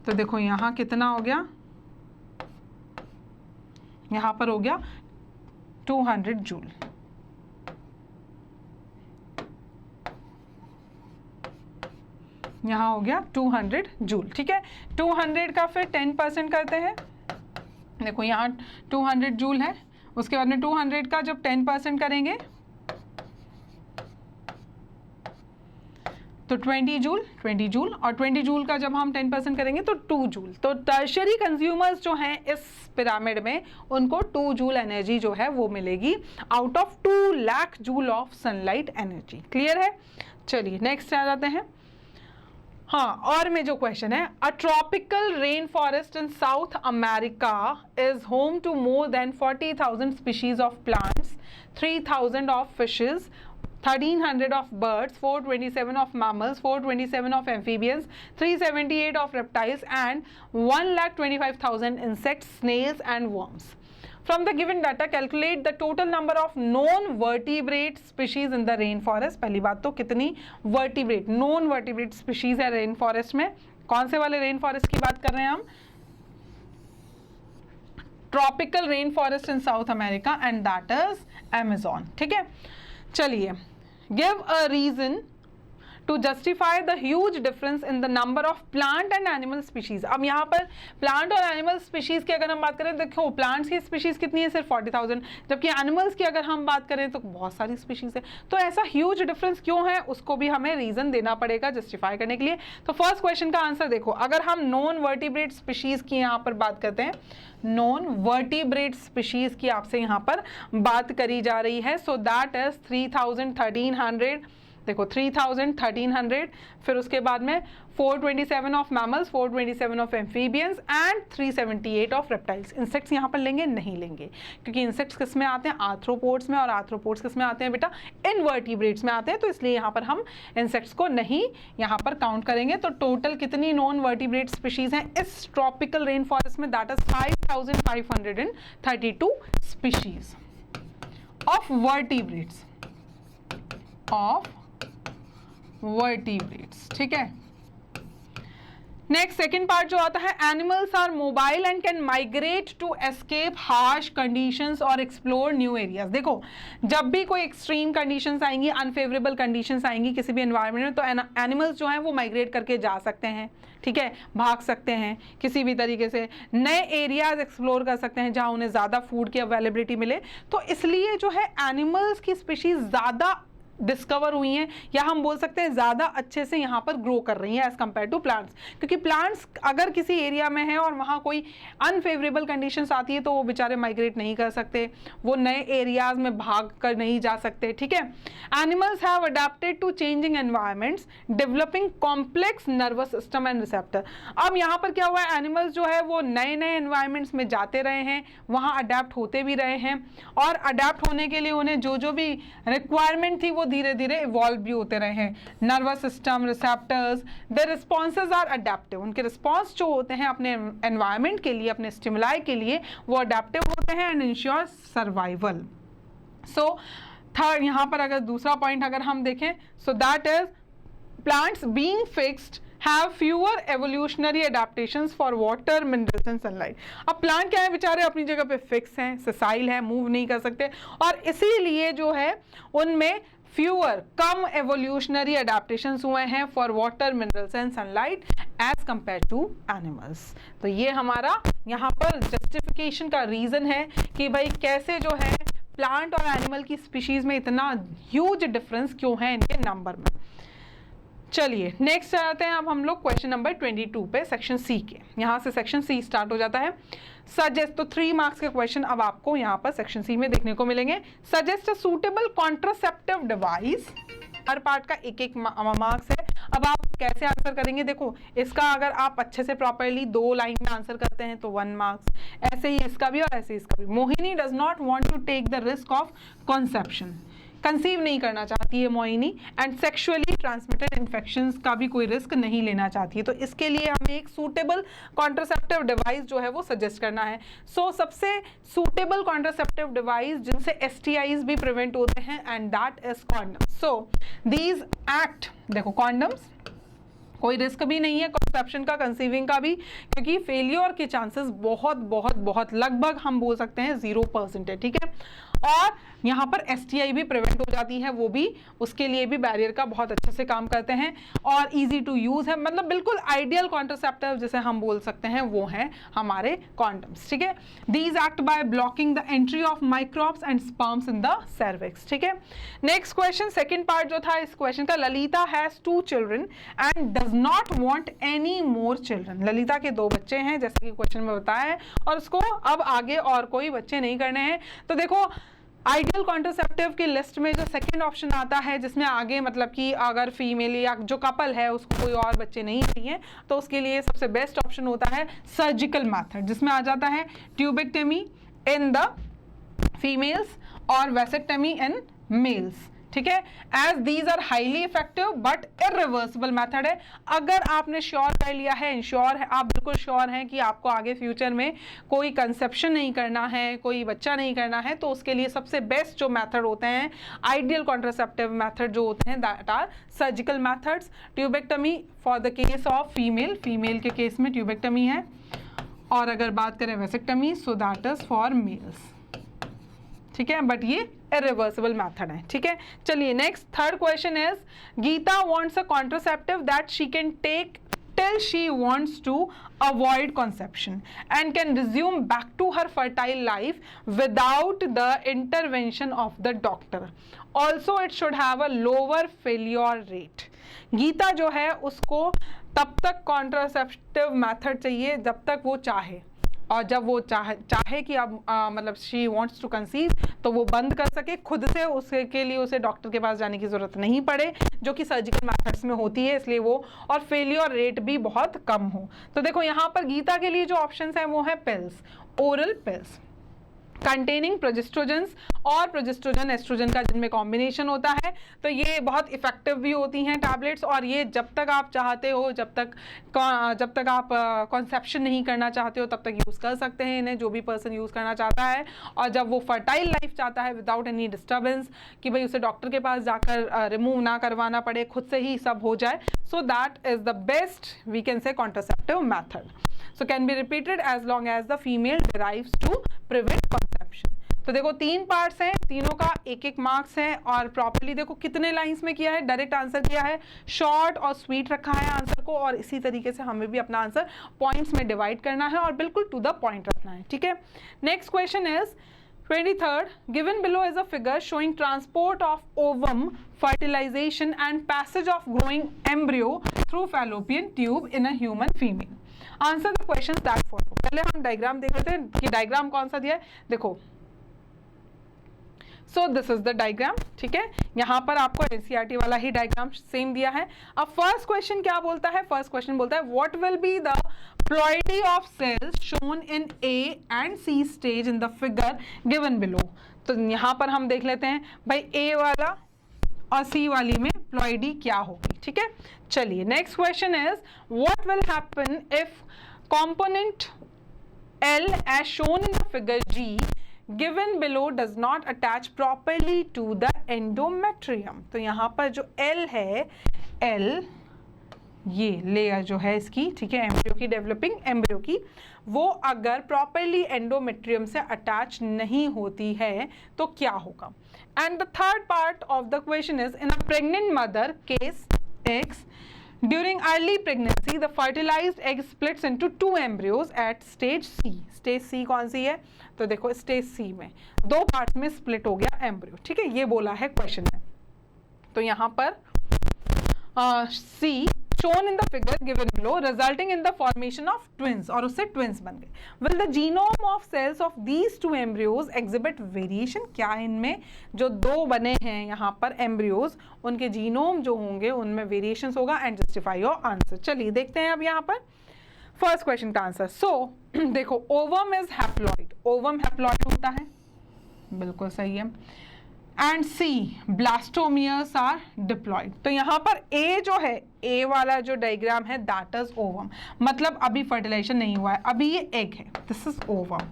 तो देखो यहाँ कितना हो गया, यहाँ पर हो गया 200 जूल. यहाँ हो गया 200 जूल. ठीक है, 200 का फिर 10% करते हैं. देखो यहाँ 200 जूल है, उसके बाद में 200 का जब 10% करेंगे तो 20 जूल और 20 जूल का जब हम 10% करेंगे तो 2 जूल। तो टर्शरी कंज्यूमर्स जो हैं इस पिरामिड में उनको 2 जूल एनर्जी जो है वो मिलेगी out of 2 lakh joule of sunlight energy. Clear है? चलिए नेक्स्ट आ जाते हैं। हाँ, और में जो क्वेश्चन है, a tropical rain forest in South America is home to more than 40,000 species of plants, 3,000 of fishes, 1,300 of birds, 427 of mammals, 427 of amphibians, 378 of reptiles and 1,25,000 insects, snails and worms. From the given data, calculate the total number of known vertebrate species in the rainforest. पहली बात तो कितनी vertebrate, known vertebrate species है rain forest में। कौन से वाले rain forest की बात कर रहे हैं हम? Tropical rain forest in South America and that is Amazon. ठीक है, चलिए, give a reason to justify the huge difference in the number of plant and animal species. अब यहाँ पर प्लांट और एनिमल स्पीशीज की अगर हम बात करें, देखो प्लांट्स की स्पीशीज कितनी है? सिर्फ 40,000, जबकि एनिमल्स की अगर हम बात करें तो बहुत सारी स्पीशीज है। तो ऐसा ह्यूज डिफरेंस क्यों है, उसको भी हमें रीजन देना पड़ेगा जस्टिफाई करने के लिए। तो फर्स्ट क्वेश्चन का आंसर देखो, अगर हम नॉन वर्टिब्रेट स्पीशीज की यहाँ पर बात करते हैं, नॉन वर्टिब्रेट स्पीशीज की आपसे यहाँ पर बात करी जा रही है, सो दैट इज 3,000, 1,300, देखो 3,000, 1,300, फिर उसके बाद में 427 of mammals, 427 of amphibians and 378 of reptiles. Insects यहाँ पर लेंगे? नहीं लेंगे, क्योंकि इंसेक्ट्स किस में आते हैं? आर्थ्रोपोड्स में, और आर्थ्रोपोड्स किस में आते हैं बेटा? इनवर्टिब्रेट्स में आते हैं, तो इसलिए यहाँ पर हम इंसेक्ट्स को नहीं यहाँ पर काउंट करेंगे। तो टोटल कितनी नॉन वर्टिब्रेट स्पीशीज हैं इस ट्रॉपिकल रेन फॉरेस्ट में? That is 5,532 species of vertebrates, vertebrates. ठीक है, नेक्स्ट सेकेंड पार्ट जो आता है, animals are mobile and can migrate to escape harsh conditions और एक्सप्लोर न्यू एरियाज। देखो, जब भी कोई एक्सट्रीम कंडीशंस आएंगी, अनफेवरेबल कंडीशंस आएंगी किसी भी एनवायरनमेंट में, तो एनिमल्स जो हैं वो माइग्रेट करके जा सकते हैं। ठीक है, भाग सकते हैं किसी भी तरीके से, नए एरियाज एक्सप्लोर कर सकते हैं जहां उन्हें ज़्यादा फूड की अवेलेबिलिटी मिले। तो इसलिए जो है एनिमल्स की स्पीशीज ज़्यादा डिस्कवर हुई हैं, या हम बोल सकते हैं ज़्यादा अच्छे से यहाँ पर ग्रो कर रही हैं एज़ कम्पेयर टू प्लांट्स। क्योंकि प्लांट्स अगर किसी एरिया में है और वहाँ कोई अनफेवरेबल कंडीशंस आती है तो वो बेचारे माइग्रेट नहीं कर सकते, वो नए एरियाज में भाग कर नहीं जा सकते। ठीक है, animals have adapted to changing environments, developing complex nervous system and receptor. अब यहाँ पर क्या हुआ है, एनिमल्स जो है वो नए नए एनवायरनमेंट्स में जाते रहे हैं, वहाँ अडेप्ट होते भी रहे हैं, और अडेप्ट होने के लिए उन्हें जो जो भी रिक्वायरमेंट थी वो धीरे धीरे इवॉल्व भी होते रहे हैं। Nervous system, receptors, their responses are adaptive. उनके रिस्पॉन्स जो होते हैं अपने एनवायरनमेंट के लिए, अपने स्टिमुलाई के लिए, वो अडेप्टिव होते हैं and ensure survival. So third, यहाँ पर अगर दूसरा पॉइंट अगर हम देखें, सो that is plants being fixed have fewer evolutionary adaptations for water, minerals and sunlight। अब प्लांट क्या है, बेचारे अपनी जगह पे फिक्स हैं, ससाइल है, मूव नहीं कर सकते, और इसीलिए जो है उनमें फ्यूअर, कम एवोल्यूशनरी अडेप्टेशंस हुए हैं for water, minerals and sunlight as compare to animals. तो ये हमारा यहाँ पर जस्टिफिकेशन का रीजन है कि भाई कैसे जो है प्लांट और एनिमल की स्पीशीज में इतना ह्यूज डिफरेंस क्यों है इनके नंबर में। चलिए नेक्स्ट आते हैं अब हम लोग क्वेश्चन नंबर 22 पे, सेक्शन सी के। यहाँ से सेक्शन सी स्टार्ट हो जाता है। सजेस्ट, तो 3 मार्क्स के क्वेश्चन अब आपको यहाँ पर सेक्शन सी में देखने को मिलेंगे। Suggest a suitable contraceptive device, her part का एक एक मार्क्स है। अब आप कैसे आंसर करेंगे, देखो इसका अगर आप अच्छे से प्रॉपरली 2 लाइन में आंसर करते हैं तो 1 मार्क्स, ऐसे ही इसका भी और ऐसे ही इसका भी। Mohini does not want to take the risk of conception, conceive नहीं करना चाहती है Mohini, and sexually transmitted infections का भी कोई रिस्क नहीं लेना चाहती है। तो इसके लिए हमें एक सूटेबल कॉन्ट्रासेप्टिव डिवाइस जो है वो सजेस्ट करना है। सो सबसे सूटेबल कॉन्ट्रासेप्टिव डिवाइस जिनसे STIs भी प्रिवेंट होते हैं, and that is condom. So these act, देखो कॉन्डम्स कोई रिस्क भी नहीं है कंसेप्शन का, कंसीविंग का भी, क्योंकि फेलियर के चांसेस बहुत बहुत बहुत लगभग हम बोल सकते हैं 0% है। ठीक है, और यहाँ पर STI भी प्रिवेंट हो जाती है, वो भी उसके लिए भी बैरियर का बहुत अच्छे से काम करते हैं और इजी टू यूज है, मतलब बिल्कुल आइडियल कॉन्ट्रासेप्टिव जिसे हम बोल सकते हैं वो है हमारे कॉन्डम्स, ठीक है। These act by blocking the entry of microbes and sperms in the cervix, ठीक है। नेक्स्ट क्वेश्चन, सेकंड पार्ट जो था इस क्वेश्चन का, Lalita has 2 children and does not want any more children. Lalita के 2 बच्चे हैं जैसे कि क्वेश्चन में बताया है और उसको अब आगे और कोई बच्चे नहीं करने हैं। तो देखो आइडियल कॉन्ट्रासेप्टिव की लिस्ट में जो सेकंड ऑप्शन आता है जिसमें आगे मतलब कि अगर फीमेल या जो कपल है उसको कोई और बच्चे नहीं चाहिए तो उसके लिए सबसे बेस्ट ऑप्शन होता है सर्जिकल मेथड, जिसमें आ जाता है ट्यूबेक्टमी इन द फीमेल्स और वैसेक्टमी इन मेल्स, ठीक है। As these are highly effective but irreversible method है। अगर आपने श्योर कर लिया है, इंश्योर है, आप बिल्कुल श्योर हैं कि आपको आगे फ्यूचर में कोई कंसेप्शन नहीं करना है, कोई बच्चा नहीं करना है, तो उसके लिए सबसे बेस्ट जो मेथड होते हैं, आइडियल कॉन्ट्रासेप्टिव मेथड जो होते हैं, that are surgical methods. Tubectomy for the case of female, female के केस में ट्यूबेक्टमी है, और अगर बात करें vasectomy so that is for males, ठीक है, बट ये इरिवर्सिबल मेथड है, ठीक है। चलिए next third question is, Gita wants a contraceptive that she can take till she wants to avoid conception and can resume back to her fertile life without the intervention of the doctor. Also it should have a lower failure rate. Gita जो है उसको तब तक contraceptive method चाहिए जब तक वो चाहे, और जब वो चाहे कि अब मतलब शी वांट्स टू कंसीव तो वो बंद कर सके खुद से, उसके लिए उसे डॉक्टर के पास जाने की ज़रूरत नहीं पड़े, जो कि सर्जिकल मेथड्स में होती है, इसलिए वो, और फेलियर रेट भी बहुत कम हो। तो देखो यहाँ पर गीता के लिए जो ऑप्शंस हैं वो है पिल्स, ओरल पिल्स कंटेनिंग प्रोजेस्ट्रोजेंस और प्रोजेस्ट्रोजन एस्ट्रोजन का जिनमें कॉम्बिनेशन होता है, तो ये बहुत इफेक्टिव भी होती हैं टैबलेट्स, और ये जब तक आप चाहते हो, जब तक आप कॉन्सेप्शन नहीं करना चाहते हो तब तक यूज़ कर सकते हैं इन्हें, जो भी पर्सन यूज़ करना चाहता है। और जब वो फर्टाइल लाइफ चाहता है विदाउट एनी डिस्टर्बेंस, कि भाई उसे डॉक्टर के पास जाकर रिमूव ना करवाना पड़े, खुद से ही सब हो जाए, so that is the best we can say contraceptive method. So can be repeated as long as the female derives to prevent conception. तो देखो 3 पार्ट्स हैं, तीनों का 1-1 मार्क्स है, और प्रॉपर्ली देखो कितने लाइंस में किया है, डायरेक्ट आंसर किया है, शॉर्ट और स्वीट रखा है आंसर को, और इसी तरीके से हमें भी अपना आंसर पॉइंट्स में डिवाइड करना है और बिल्कुल टू द पॉइंट रखना है, ठीक है। Next question is 23rd, given below is a figure showing transport of ovum, fertilization and passage of growing embryo through fallopian tube in a human female. Answer the questions that follow. पहले हम diagram देख लेते हैं कि diagram कौन सा दिया है, देखो। So this is the diagram, ठीक है। यहाँ पर आपको NCERT वाला ही डायग्राम सेम दिया है। अब फर्स्ट क्वेश्चन क्या बोलता है, फर्स्ट क्वेश्चन बोलता है what will be the ploidy of cells shown in A and C stage in the figure given below. तो यहाँ पर हम देख लेते हैं भाई A वाला और C वाली में प्लॉइडी क्या होगी, ठीक है। चलिए next question is what will happen if component L as shown in the figure G given below does not attach properly to the endometrium. तो यहाँ पर जो L है, L ये लेयर जो है इसकी, ठीक है, एम्ब्रियो की, डेवलपिंग एम्ब्रियो की, वो अगर प्रॉपरली एंडोमेट्रियम से अटैच नहीं होती है तो क्या होगा। And the third part of the question is in a pregnant mother case X during early pregnancy the fertilized egg splits into 2 embryos at stage C. Stage C कौन सी है, तो देखो स्टेज C में 2 पार्ट में split हो गया embryo, ठीक है, ये बोला है क्वेश्चन में। तो यहाँ पर C shown in the figure given below resulting in the formation of twins, और उससे twins बन गए। Will the genome of cells of these 2 embryos exhibit variation? क्या इनमें जो 2 बने हैं यहाँ पर embryos, उनके जीनोम जो होंगे उनमें वेरिएशंस होगा, एंड जस्टिफाई योर आंसर। चलिए देखते हैं अब यहाँ पर फर्स्ट क्वेश्चन का आंसर। सो देखो ovum is haploid, ovum haploid होता है, बिल्कुल सही है। And C blastomeres are diploid. तो यहाँ पर A जो है, A वाला जो डायग्राम है दैट इज ओवम, मतलब अभी फर्टिलाइजेशन नहीं हुआ है, अभी ये एग है, this is ovum.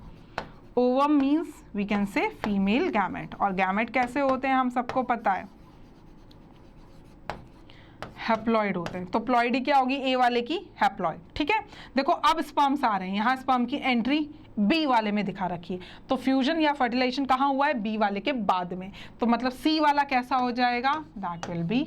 Ovum means we can say female gamete, और गैमेट कैसे होते हैं हम सबको पता है, हैप्लॉइड होते हैं। तो प्लॉइडी क्या होगी, A वाले की हैप्लॉइड, ठीक है। देखो अब स्पर्म्स आ रहे हैं, यहाँ स्पर्म की एंट्री बी वाले में दिखा रखी है। तो फ्यूजन या फर्टिलाइजेशन कहाँ हुआ है? बी वाले के बाद में। तो मतलब सी वाला कैसा हो जाएगा? That will be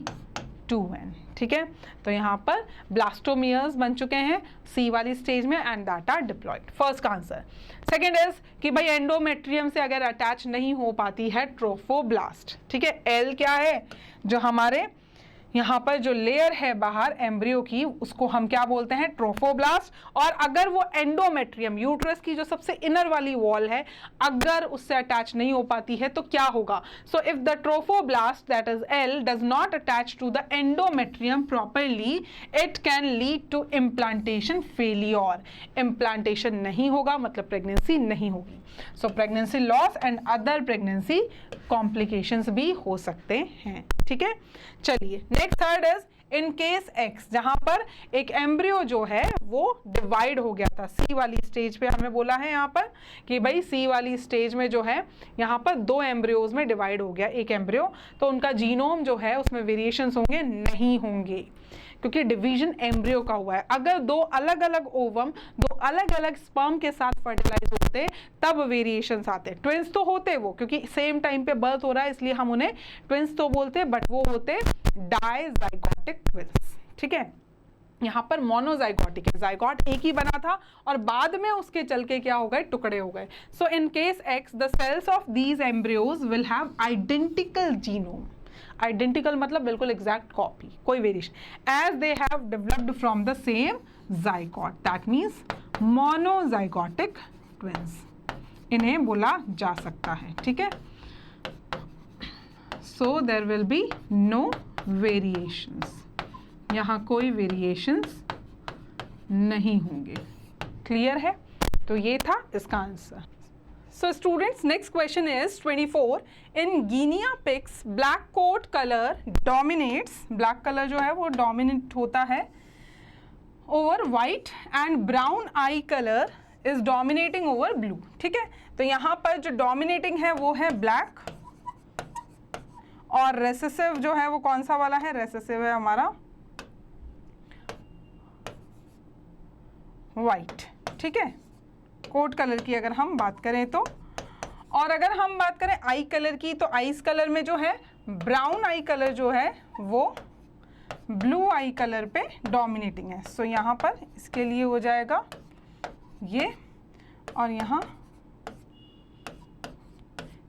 2n। ठीक है, तो यहाँ पर ब्लास्टोमियर्स बन चुके हैं सी वाली स्टेज में and that are diploid. First का आंसर। सेकेंड इज कि भाई एंडोमेट्रियम से अगर अटैच नहीं हो पाती है ट्रोफोब्लास्ट। ठीक है, एल क्या है? जो हमारे यहाँ पर जो लेयर है बाहर एम्ब्रियो की, उसको हम क्या बोलते हैं? ट्रोफोब्लास्ट। और अगर वो एंडोमेट्रियम, यूट्रस की जो सबसे इनर वाली वॉल है, अगर उससे अटैच नहीं हो पाती है तो क्या होगा? So if the trophoblast that is L does not attach to the endometrium properly, it can lead to implantation failure. Implantation नहीं होगा मतलब प्रेगनेंसी नहीं होगी। सो pregnancy loss and other pregnancy complications भी हो सकते हैं। ठीक है, चलिए next third is in case X, जहां पर एक एम्ब्रियो जो है वो डिवाइड हो गया था सी वाली स्टेज पे। हमें बोला है यहाँ पर कि भाई सी वाली स्टेज में जो है यहाँ पर 2 एम्ब्रियोज में डिवाइड हो गया एक एम्ब्रियो, तो उनका जीनोम जो है उसमें वेरिएशंस होंगे? नहीं होंगे, क्योंकि डिवीजन एम्ब्रियो का हुआ है। अगर 2 अलग अलग ओवम 2 अलग अलग स्पर्म के साथ फर्टिलाइज होते तब वेरिएशंस आते। ट्विंस तो होते वो, क्योंकि सेम टाइम पे बर्थ हो रहा है इसलिए हम उन्हें ट्विंस तो बोलते, बट वो होते डाइजाइगोटिक ट्विंस। ठीक है, यहाँ पर मोनोजाइगोटिक है, जाइगोट एक ही बना था और बाद में उसके चल के क्या हो गए? टुकड़े हो गए। So in case X the cells of these embryos will have identical genome. Identical मतलब बिल्कुल एग्जैक्ट कॉपी, कोई variation, as they have developed from the same zygote, that means monozygotic twins इन्हें बोला जा सकता है। ठीक है, so there will be no variations, यहाँ कोई वेरिएशंस नहीं होंगे। क्लियर है? तो ये था इसका answer. So students, next question is 24. In guinea pigs, black coat color dominates. Black color जो है वो dominant होता है over white and brown eye color is dominating over blue. ठीक है, तो यहाँ पर जो dominating है वो है black और recessive जो है वो कौन सा वाला है? recessive है हमारा white। ठीक है, कोट कलर की अगर हम बात करें तो, और अगर हम बात करें आई कलर की तो आईज कलर में जो है ब्राउन आई कलर जो है वो ब्लू आई कलर पे डोमिनेटिंग है। सो यहाँ पर इसके लिए हो जाएगा ये, और यहाँ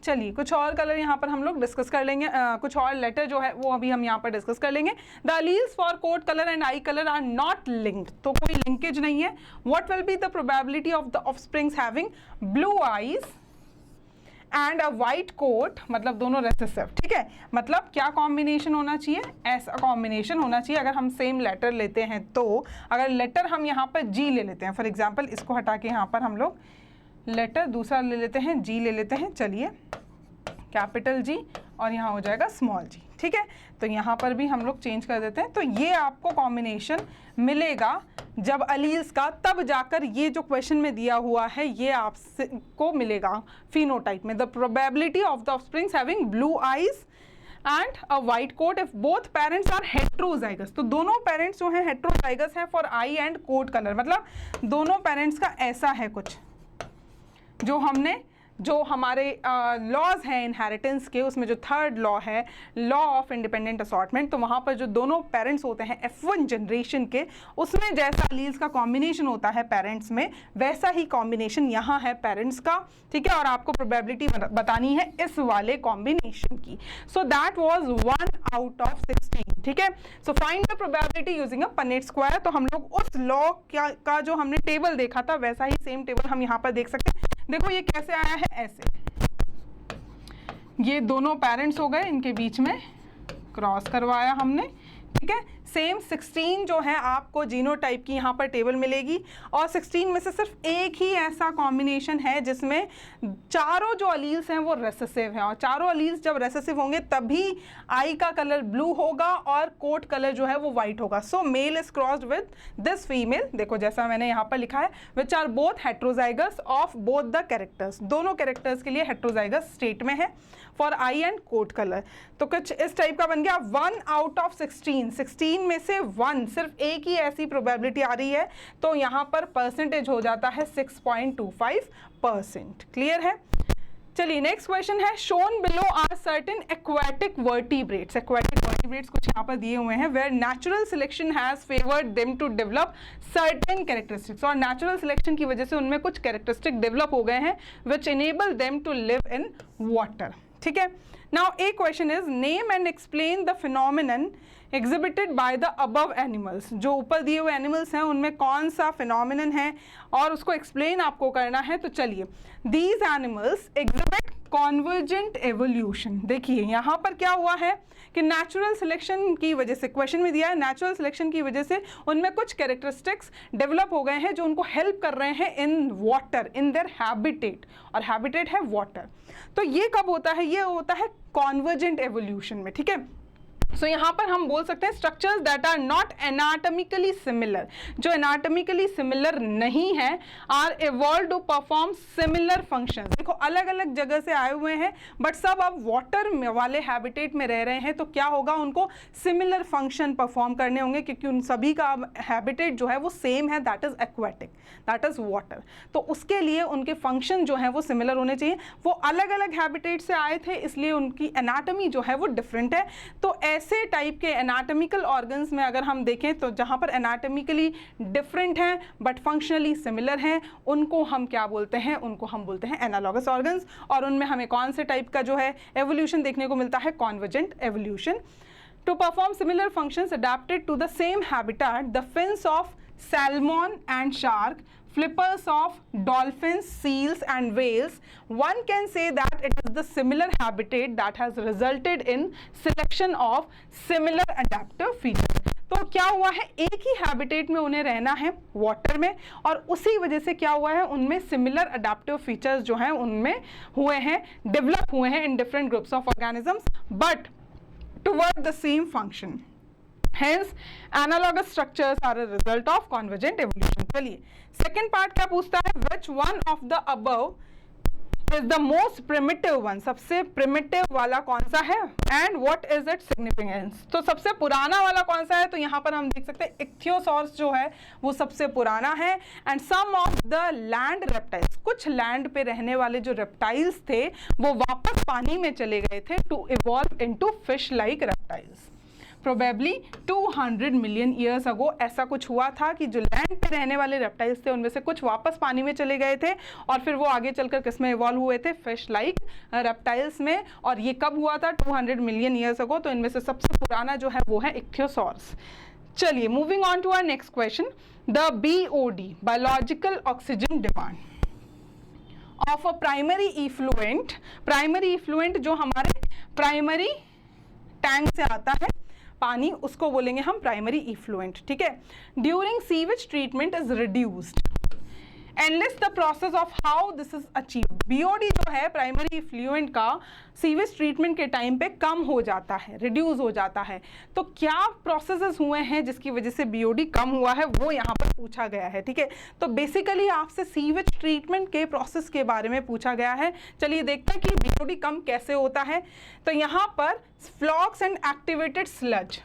चलिए कुछ और कलर यहाँ पर हम लोग डिस्कस कर लेंगे, कुछ और लेटर जो है वो अभी हम यहाँ पर डिस्कस कर लेंगे। The alleles for coat colour and eye colour are not linked, तो कोई लिंकेज नहीं है। What will be the probability of the offsprings having blue eyes and a white coat, मतलब दोनों रेसेसिव। ठीक है, मतलब क्या कॉम्बिनेशन होना चाहिए? ऐसा कॉम्बिनेशन होना चाहिए। अगर हम सेम लेटर लेते हैं तो, अगर लेटर हम यहाँ पर जी ले लेते हैं, फॉर एग्जाम्पल इसको हटा के यहाँ पर हम लोग लेटर दूसरा ले लेते हैं, जी ले लेते हैं। चलिए कैपिटल जी और यहाँ हो जाएगा स्मॉल जी। ठीक है, तो यहाँ पर भी हम लोग चेंज कर देते हैं। तो ये आपको कॉम्बिनेशन मिलेगा जब अलील्स का, तब जाकर ये जो क्वेश्चन में दिया हुआ है ये आपको मिलेगा फिनोटाइप में। The probability of the offsprings having blue eyes and a white coat if both parents are heterozygous. तो दोनों पेरेंट्स जो हैं हेट्रोजाइगस हैं for eye and coat colour, मतलब दोनों पेरेंट्स का ऐसा है कुछ, जो हमारे लॉज हैं इनहेरिटेंस के, उसमें जो थर्ड लॉ है लॉ ऑफ इंडिपेंडेंट असॉर्टमेंट, तो वहाँ पर जो दोनों पेरेंट्स होते हैं F1 जनरेशन के, उसमें जैसा अलील्स का कॉम्बिनेशन होता है पेरेंट्स में, वैसा ही कॉम्बिनेशन यहाँ है पेरेंट्स का। ठीक है, और आपको प्रोबेबिलिटी बतानी है इस वाले कॉम्बिनेशन की। So that was 1 out of 16। ठीक है, so find the probability using a Punnett square. तो हम लोग उस लॉ का जो हमने टेबल देखा था वैसा ही सेम टेबल हम यहाँ पर देख सकते हैं। देखो ये कैसे आया है, ऐसे, ये दोनों पेरेंट्स हो गए, इनके बीच में क्रॉस करवाया हमने। ठीक है, सेम 16 जो है आपको जीनोटाइप की यहाँ पर टेबल मिलेगी, और 16 में से सिर्फ एक ही ऐसा कॉम्बिनेशन है जिसमें चारों जो अलील्स हैं वो रेसेसिव हैं, और चारों अलील्स जब रेसेसिव होंगे तभी आई का कलर ब्लू होगा और कोट कलर जो है वो वाइट होगा। So male is crossed with this female, देखो जैसा मैंने यहाँ पर लिखा है, which are both heterozygous of both the characters, दोनों कैरेक्टर्स के लिए हेट्रोजाइगस स्टेट में है for eye and coat colour. तो कुछ इस टाइप का बन गया 1 आउट ऑफ 16 3 में से 1, सिर्फ एक ही ऐसी प्रोबेबिलिटी आ रही है, तो यहाँ पर परसेंटेज हो जाता है 6.25%। क्लियर है? चलिए नेक्स्ट क्वेश्चन है, shown below are certain aquatic vertebrates. Aquatic vertebrates कुछ यहाँ पर दिए हुए हैं, where natural selection has favoured them to develop certain characteristics, और नेचुरल सिलेक्शन की वजह से उनमें कुछ कैरेक्टरिस्टिक डेवलप हो गए हैं which enable them to live in water. ठीक है, now a question is name and explain the phenomenon exhibited by the above animals. जो ऊपर दिए हुए एनिमल्स हैं उनमें कौन सा फिनोमिनन है और उसको एक्सप्लेन आपको करना है। तो चलिए, these animals exhibit convergent evolution. देखिए यहाँ पर क्या हुआ है कि नेचुरल सिलेक्शन की वजह से, क्वेश्चन में दिया है नेचुरल सिलेक्शन की वजह से उनमें कुछ कैरेक्टरिस्टिक्स डेवलप हो गए हैं जो उनको हेल्प कर रहे हैं in water, in their habitat, और हैबिटेट है वाटर। तो ये कब होता है? ये होता है कॉन्वर्जेंट एवोल्यूशन में। ठीक है, सो यहाँ पर हम बोल सकते हैं structures that are not anatomically similar, जो एनाटॉमिकली सिमिलर नहीं है, are evolve to perform similar functions. देखो अलग अलग जगह से आए हुए हैं बट सब अब वाटर वाले हैबिटेट में रह रहे हैं, तो क्या होगा, उनको सिमिलर फंक्शन परफॉर्म करने होंगे क्योंकि उन सभी का हैबिटेट जो है वो सेम है, that is aquatic, that is water. तो उसके लिए उनके फंक्शन जो है वो सिमिलर होने चाहिए। वो अलग अलग हैबिटेट से आए थे इसलिए उनकी एनाटॉमी जो है वो डिफरेंट है। तो ऐसे टाइप के एनाटॉमिकल ऑर्गन्स में अगर हम देखें तो जहाँ पर एनाटॉमिकली डिफरेंट हैं बट फंक्शनली सिमिलर हैं, उनको हम क्या बोलते हैं? उनको हम बोलते हैं एनालॉगस ऑर्गन्स। और उनमें हमें कौन से टाइप का जो है एवोल्यूशन देखने को मिलता है? Convergent evolution. To perform similar functions adapted to the same habitat, the fins of salmon and shark, flippers of dolphins, seals and whales, one can say that it is the similar habitat that has resulted in selection of similar adaptive features। तो क्या हुआ है, एक ही habitat में उन्हें रहना है water में, और उसी वजह से क्या हुआ है, उनमें सिमिलर अडेप्टिव फीचर्स जो हैं उनमें हुए हैं, डेवलप हुए हैं in different groups of organisms but toward the same function. Hence, analogous structures are a result of convergent evolution। चलिए सेकेंड पार्ट क्या पूछता है, which one of the above is the most primitive one? सबसे primitive वाला कौन सा है and what is its significance? तो सबसे पुराना वाला कौन सा है? तो यहाँ पर हम देख सकते हैं इक्थियोसॉर्स जो है वो सबसे पुराना है। and some of the land reptiles, कुछ लैंड पे रहने वाले जो रेप्टाइल्स थे वो वापस पानी में चले गए थे to evolve into fish like reptiles। Probably 200 million years ago ऐसा कुछ हुआ था कि जो लैंड पे रहने वाले रेप्टाइल्स थे उनमें से कुछ वापस पानी में चले गए थे और फिर वो आगे चलकर किस में इवॉल्व हुए थे? फिश लाइक रेप्टाइल्स में। और ये कब हुआ था? 200 मिलियन ईयर्स अगो। तो इनमें से सबसे पुराना जो है वो है इक्थियोसॉर्स। चलिए moving on to our next question, the BOD biological oxygen demand of a primary effluent. Primary effluent जो हमारे प्राइमरी टैंक से आता है पानी, उसको बोलेंगे हम प्राइमरी इफ्लुएंट। ठीक है, during sewage treatment is reduced and list the process of how this is achieved. BOD जो है प्राइमरी इफ्लुएंट का सीवेज ट्रीटमेंट के टाइम पे कम हो जाता है, रिड्यूस हो जाता है। तो क्या प्रोसेसेस हुए हैं जिसकी वजह से BOD कम हुआ है, वो यहाँ पर पूछा गया है। ठीक है, तो बेसिकली आपसे सीवेज ट्रीटमेंट के प्रोसेस के बारे में पूछा गया है। चलिए देखते हैं कि BOD कम कैसे होता है। तो यहाँ पर फ्लॉक्स एंड एक्टिवेटेड स्लज,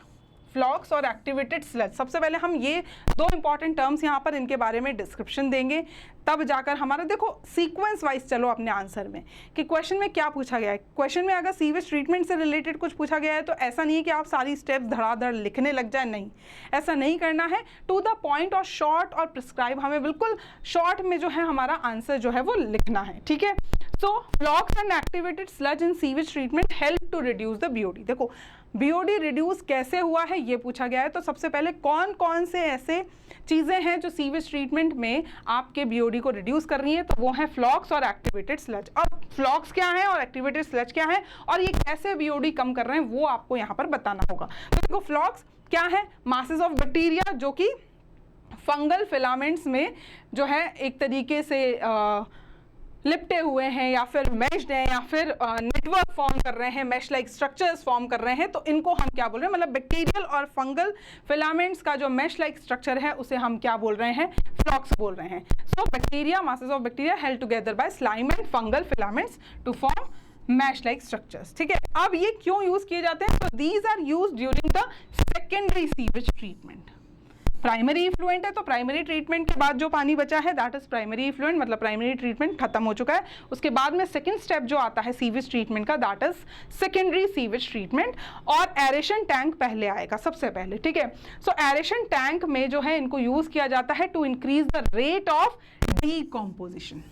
फ्लॉक्स और एक्टिवेटेड स्लज, सबसे पहले हम ये दो इंपॉर्टेंट टर्म्स यहाँ पर इनके बारे में डिस्क्रिप्शन देंगे, तब जाकर हमारा देखो सीक्वेंस वाइज चलो अपने आंसर में कि क्वेश्चन में क्या पूछा गया है। क्वेश्चन में अगर सीवेज ट्रीटमेंट से रिलेटेड कुछ पूछा गया है तो ऐसा नहीं है कि आप सारी स्टेप्स धड़ाधड़ लिखने लग जाए, नहीं, ऐसा नहीं करना है। टू द पॉइंट और शॉर्ट और प्रिस्क्राइब, हमें बिल्कुल शॉर्ट में जो है हमारा आंसर जो है वो लिखना है। ठीक है, so flocs and activated sludge in sewage treatment help to reduce the BOD। देखो BOD रिड्यूस कैसे हुआ है ये पूछा गया है। तो सबसे पहले कौन कौन से ऐसे चीज़ें हैं जो सीवेज ट्रीटमेंट में आपके BOD को रिड्यूस कर रही है, तो वो है फ्लॉक्स और एक्टिवेटेड स्लज। अब फ्लॉक्स क्या है और एक्टिवेटेड स्लज क्या है और ये कैसे BOD कम कर रहे हैं वो आपको यहाँ पर बताना होगा। तो देखो फ्लॉक्स क्या है, मासेस ऑफ बैक्टीरिया जो कि फंगल फिलामेंट्स में जो है एक तरीके से लिपटे हुए हैं या फिर मैश्ड हैं या फिर नेटवर्क फॉर्म कर रहे हैं, मैश लाइक स्ट्रक्चर्स फॉर्म कर रहे हैं, तो इनको हम क्या बोल रहे हैं, मतलब बैक्टीरियल और फंगल फिलामेंट्स का जो मैश लाइक स्ट्रक्चर है उसे हम क्या बोल रहे हैं, फ्लॉक्स बोल रहे हैं। So bacteria, masses of bacteria held together by slime and fungal filaments to form mesh like structures, ठीक है। अब ये क्यों यूज किए जाते हैं? तो these are use during the secondary sewage treatment. Primary effluent है तो प्राइमरी ट्रीटमेंट के बाद जो पानी बचा है दैट इज प्राइमरी इफ्लुएंट, मतलब प्राइमरी ट्रीटमेंट खत्म हो चुका है। उसके बाद में सेकंड स्टेप जो आता है सीवेज ट्रीटमेंट का that is secondary sewage treatment, और एरेशन टैंक पहले आएगा सबसे पहले, ठीक है। सो एरेशन टैंक में जो है इनको यूज किया जाता है to increase the rate of decomposition.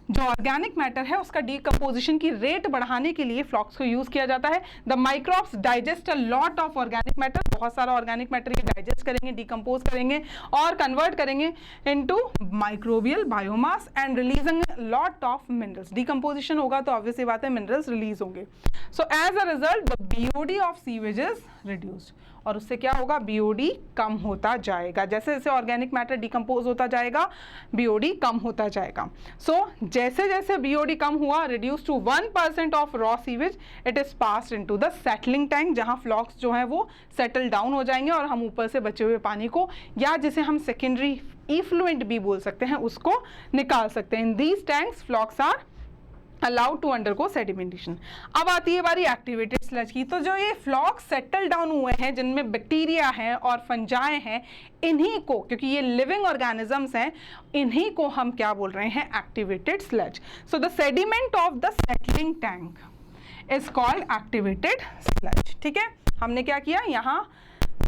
जो ऑर्गेनिक मैटर है उसका डीकम्पोजिशन की रेट बढ़ाने के लिए फ्लॉक्स को यूज किया जाता है। The microbes digest a lot of organic matter, बहुत सारा ऑर्गेनिक मैटर ये डाइजेस्ट करेंगे, डीकम्पोज करेंगे और कन्वर्ट करेंगे into microbial biomass and releasing lot of minerals. Decomposition होगा तो ऑब्वियसली बात है मिनरल्स रिलीज होंगे। So as a result the BOD of sewage is reduced, और उससे क्या होगा? बीओडी कम होता जाएगा। जैसे जैसे ऑर्गेनिक मैटर डिकम्पोज होता जाएगा बीओडी कम होता जाएगा। सो जैसे जैसे बीओडी कम हुआ, reduce to 1% of raw sewage, it is passed into the settling tank, जहां फ्लॉक्स जो है वो सेटल डाउन हो जाएंगे और हम ऊपर से बचे हुए पानी को, या जिसे हम सेकेंडरी इफ्लुएंट भी बोल सकते हैं, उसको निकाल सकते हैं। In these tanks flocs are allowed to undergo sedimentation. अब आती है बारी एक्टिवेटेड स्लज की। तो जो ये फ्लॉक्स सेटल डाउन हुए हैं जिनमें बैक्टीरिया है और फंजाई हैं, इन्हीं को, क्योंकि ये लिविंग ऑर्गेनिजम्स हैं, इन्हीं को हम क्या बोल रहे हैं? Activated sludge. So the sediment of the settling tank is called activated sludge, ठीक है। हमने क्या किया? यहाँ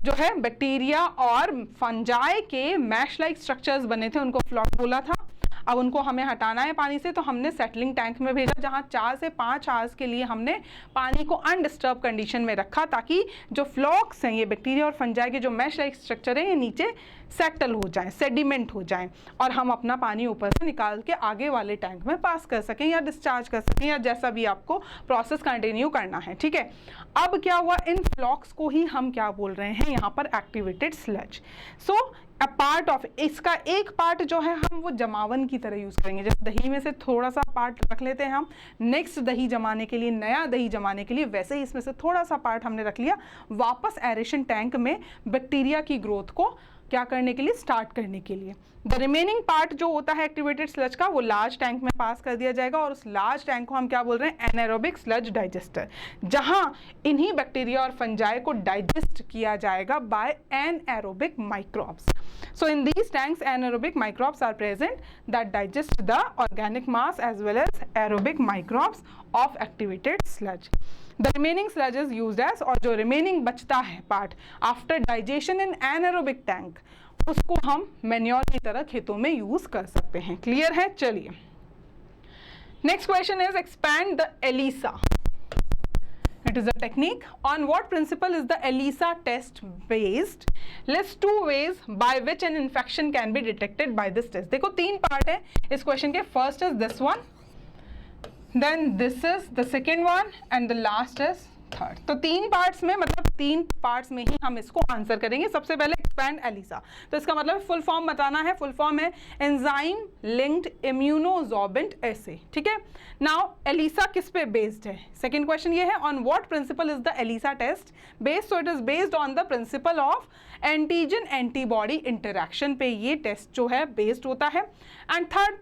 जो है बैक्टीरिया और फंजाई के मैश लाइक स्ट्रक्चर्स बने थे, उनको फ्लॉक बोला था। अब उनको हमें हटाना है पानी से, तो हमने सेटलिंग टैंक में भेजा, जहां 4 से 5 आवर्स के लिए हमने पानी को अनडिस्टर्ब कंडीशन में रखा, ताकि जो फ्लॉक्स हैं, ये बैक्टीरिया और फंजाई के जो मैश लाइक स्ट्रक्चर है, ये नीचे सेटल हो जाएं, सेडिमेंट हो जाएं, और हम अपना पानी ऊपर से निकाल के आगे वाले टैंक में पास कर सकें या डिस्चार्ज कर सकें, या जैसा भी आपको प्रोसेस कंटिन्यू करना है, ठीक है। अब क्या हुआ? इन फ्लॉक्स को ही हम क्या बोल रहे हैं यहाँ पर? Activated sludge. So a part of, इसका एक पार्ट जो है हम वो जमावन की तरह यूज करेंगे। जैसे दही में से थोड़ा सा पार्ट रख लेते हैं हम नेक्स्ट दही जमाने के लिए, नया दही जमाने के लिए, वैसे ही इसमें से थोड़ा सा पार्ट हमने रख लिया वापस एरेशन टैंक में बैक्टीरिया की ग्रोथ को क्या करने के लिए? स्टार्ट करने के लिए। द रिमेनिंग पार्ट जो होता है एक्टिवेटेड स्लज का, वो लार्ज टैंक में पास कर दिया जाएगा, और उस लार्ज टैंक को हम क्या बोल रहे हैं? एनाएरोबिक स्लज डाइजेस्टर, जहां इन्हीं बैक्टीरिया और फंजाई को डाइजेस्ट किया जाएगा by anaerobic microbes. So in these tanks anaerobic microbes are present that digest the organic mass as well as aerobic microbes of activated sludge. The remaining sludge is used as, और जो remaining बचता है part after digestion इन anaerobic tank, उसको हम manure की तरह खेतों में यूज कर सकते हैं। क्लियर है? चलिए next question is expand the ELISA. It is a technique. On what principle is the ELISA test based? List 2 ways by which an infection can be detected by this test. देखो 3 part है इस question के. First is this one, then this is the second one, and the last is third. तो 3 parts में, मतलब 3 parts में ही हम इसको आंसर करेंगे. सबसे पहले एक्सपैंड ELISA, तो इसका मतलब फुल फॉर्म बताना है. फुल फॉर्म है एंजाइम लिंक्ड इम्यूनोजॉर्बेंट एसे. ठीक है. नाउ ELISA किस पे बेस्ड है? सेकेंड क्वेश्चन ये है, on what principle is the ELISA test based? So it is based on the principle of antigen antibody interaction पे ये टेस्ट जो है बेस्ड होता है. एंड थर्ड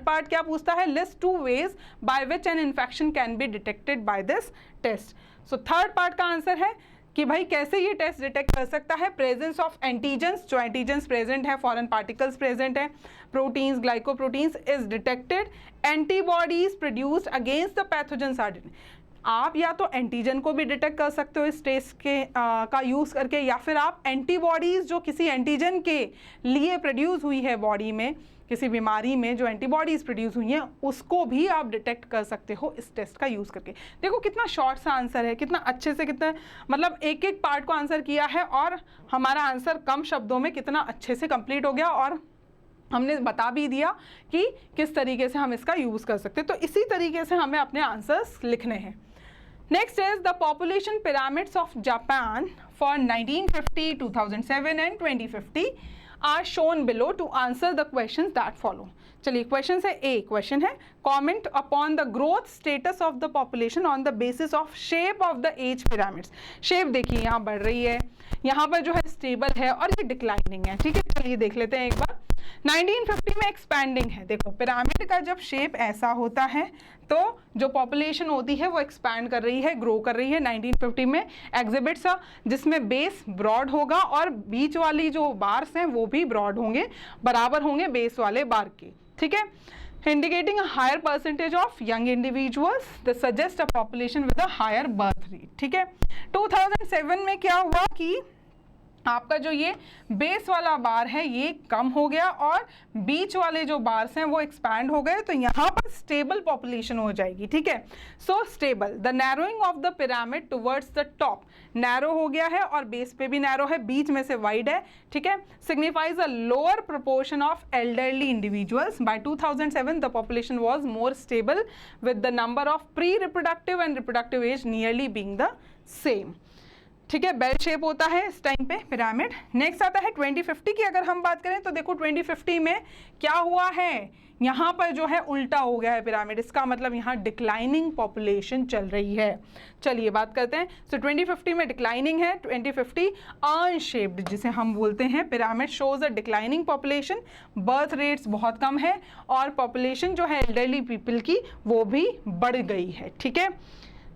पार्ट क्या पूछता है? List 2 ways by which an infection can be detected by this test. So third part का आंसर है कि भाई कैसे ये टेस्ट डिटेक्ट कर सकता है? प्रेजेंस ऑफ एंटीजेंस, जो एंटीजेंस प्रेजेंट है, फॉरेन पार्टिकल्स प्रेजेंट है, proteins, glycoproteins is detected, antibodies produced against the pathogens are. आप या तो एंटीजन को भी डिटेक्ट कर सकते हो इस टेस्ट के का यूज़ करके, या फिर आप एंटीबॉडीज़ जो किसी एंटीजन के लिए प्रोड्यूस हुई है बॉडी में, किसी बीमारी में जो एंटीबॉडीज़ प्रोड्यूस हुई हैं, उसको भी आप डिटेक्ट कर सकते हो इस टेस्ट का यूज़ करके. देखो कितना शॉर्ट सा आंसर है, कितना अच्छे से, कितना मतलब एक एक पार्ट को आंसर किया है, और हमारा आंसर कम शब्दों में कितना अच्छे से कंप्लीट हो गया, और हमने बता भी दिया कि किस तरीके से हम इसका यूज़ कर सकते हैं. तो इसी तरीके से हमें अपने आंसर्स लिखने हैं. Next is the population pyramids of Japan for 1950, 2007 and 2050 are shown below to answer the questions that follow. चलिए क्वेश्चन है, ए क्वेश्चन है, comment upon the growth status of the population on the basis of shape of the age pyramids. Shape देखिए यहाँ बढ़ रही है, यहाँ पर जो है स्टेबल है, और ये डिक्लाइनिंग है. ठीक है, चलिए देख लेते हैं एक बार. 1950 में एक्सपैंडिंग है। देखो पिरामिड का जब शेप ऐसा होता है तो जो पॉपुलेशन होती है वो एक्सपैंड कर रही है, ग्रो कर रही है। 1950 में एग्जिबिट्स जिसमें बेस ब्रॉड होगा और बीच वाली जो बार्स हैं वो भी ब्रॉड होंगे, बराबर होंगे बेस वाले बार के, ठीक है। Indicating a higher percentage of young individuals that suggest a population with a higher birth rate, ठीक है। 2007 में क्या हुआ कि आपका जो ये बेस वाला बार है ये कम हो गया और बीच वाले जो बार्स हैं वो एक्सपैंड हो गए, तो यहाँ पर स्टेबल पॉपुलेशन हो जाएगी, ठीक है। सो stable, the narrowing of the pyramid towards the top, narrow हो गया है और बेस पे भी नैरो है, बीच में से वाइड है, ठीक है, signifies a lower proportion of elderly individuals. By 2007 the population was more stable with the number of pre reproductive and reproductive age nearly being the same, ठीक है। बेल शेप होता है इस टाइम पे पिरामिड। नेक्स्ट आता है 2050 की अगर हम बात करें तो देखो 2050 में क्या हुआ है, यहाँ पर जो है उल्टा हो गया है पिरामिड, इसका मतलब यहाँ डिक्लाइनिंग पॉपुलेशन चल रही है। चलिए बात करते हैं। सो 2050 में डिक्लाइनिंग है, 2050 अनशेप्ड जिसे हम बोलते हैं, पिरामिड शोज अ डिक्लाइनिंग पॉपुलेशन, बर्थ रेट्स बहुत कम है और पॉपुलेशन जो है एल्डरली पीपल की वो भी बढ़ गई है, ठीक है।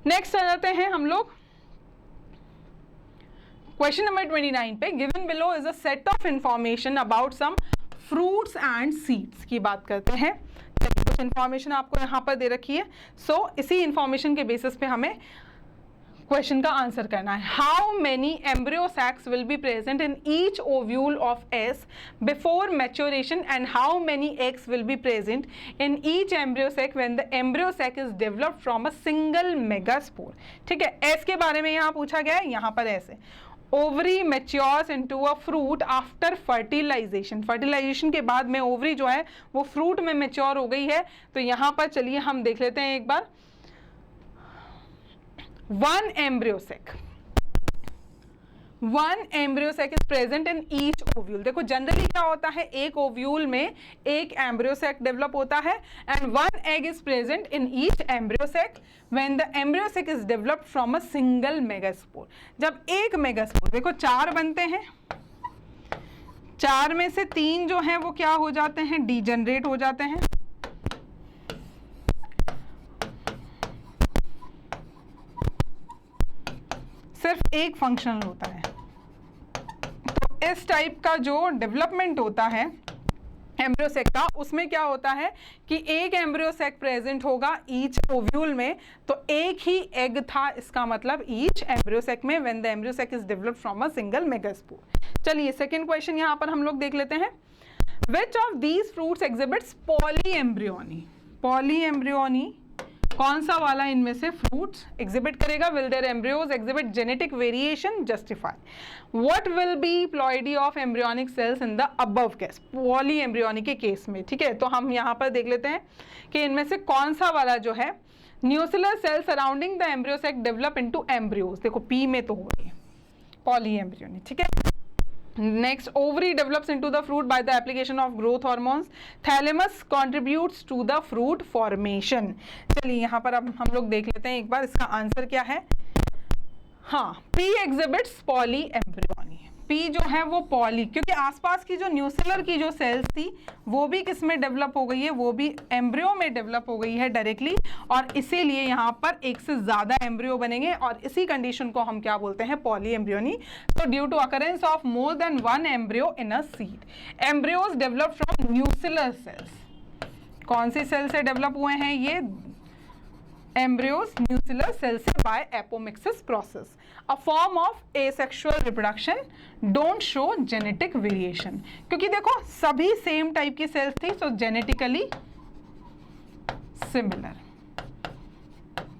नेक्स्ट आ जाते हैं हम लोग क्वेश्चन नंबर 29 पे। Given below is a set of information about some fruits and seeds की बात करते हैं। चलिए कुछ इंफॉर्मेशन आपको यहाँ पर दे रखी है, सो इसी इंफॉर्मेशन के बेसिस पे हमें क्वेश्चन का आंसर करना है। How many embryo sacs will be present in each ovule of S before maturation and how many eggs will be present in each embryo sac when the embryo sac is developed from a single megaspore, ठीक है। S के बारे में यहाँ पूछा गया है, यहाँ पर ऐसे ovary matures into a fruit after fertilization, fertilization के बाद में ओवरी जो है वो फ्रूट में मैच्योर हो गई है। तो यहाँ पर चलिए हम देख लेते हैं एक बार। One embryo sac is present in each ovule. देखो जनरली क्या होता है, एक ओव्यूल में एक एम्ब्रियो सैक डेवलप होता है and one egg is present in each embryo sac when the embryo sac is developed from a single megaspore. जब एक मेगास्पोर, देखो 4 बनते हैं, 4 में से 3 जो हैं वो क्या हो जाते हैं, डीजनरेट हो जाते हैं, सिर्फ एक फंक्शनल होता है। तो इस टाइप का जो डेवलपमेंट होता है एम्ब्रियो सैक का, उसमें क्या होता है कि एक एम्ब्रियो सैक प्रेजेंट होगा ईच ओव्यूल में, तो एक ही एग था, इसका मतलब ईच एम्ब्रियो सैक में when the embryo sac is developed from a single megaspore. चलिए सेकंड क्वेश्चन यहाँ पर हम लोग देख लेते हैं। Which of these fruits exhibits polyembryony, polyembryony कौन सा वाला इनमें से फ्रूट्स एग्जिबिट करेगा? Will there embryos exhibit genetic variation? Justify. What will be ploidy of embryonic sales in the above case, poly embryonic के केस में, ठीक है। तो हम यहाँ पर देख लेते हैं कि इनमें से कौन सा वाला जो है nuclear cell surrounding the embryo sac develop into embryos. देखो पी में तो हो गई पॉली एम्ब्रियोनिक, ठीक है। Next, ovary develops into the fruit by the application of growth hormones. Thalamus contributes to the fruit formation. चलिए यहाँ पर अब हम लोग देख लेते हैं एक बार इसका आंसर क्या है। हाँ, P exhibits polyembryony. P जो है वो पॉली, क्योंकि आसपास की जो न्यूक्लियर की जो सेल्स थी वो भी किस में डेवलप हो गई है, वो भी एम्ब्रियो में डेवलप हो गई है डायरेक्टली, और इसीलिए यहाँ पर एक से ज़्यादा एम्ब्रियो बनेंगे और इसी कंडीशन को हम क्या बोलते हैं, पॉली एम्ब्रियोनी। तो due to occurrence of more than one embryo in a seed, embryos develop from nuclear cells. कौन सी सेल से डेवलप हुए हैं ये एम्ब्रियोज? न्यूक्लियर सेल से by apomixis process. A form of asexual reproduction, don't show genetic variation, क्योंकि देखो सभी सेम टाइप की सेल्स थी, सो जेनेटिकली सिमिलर,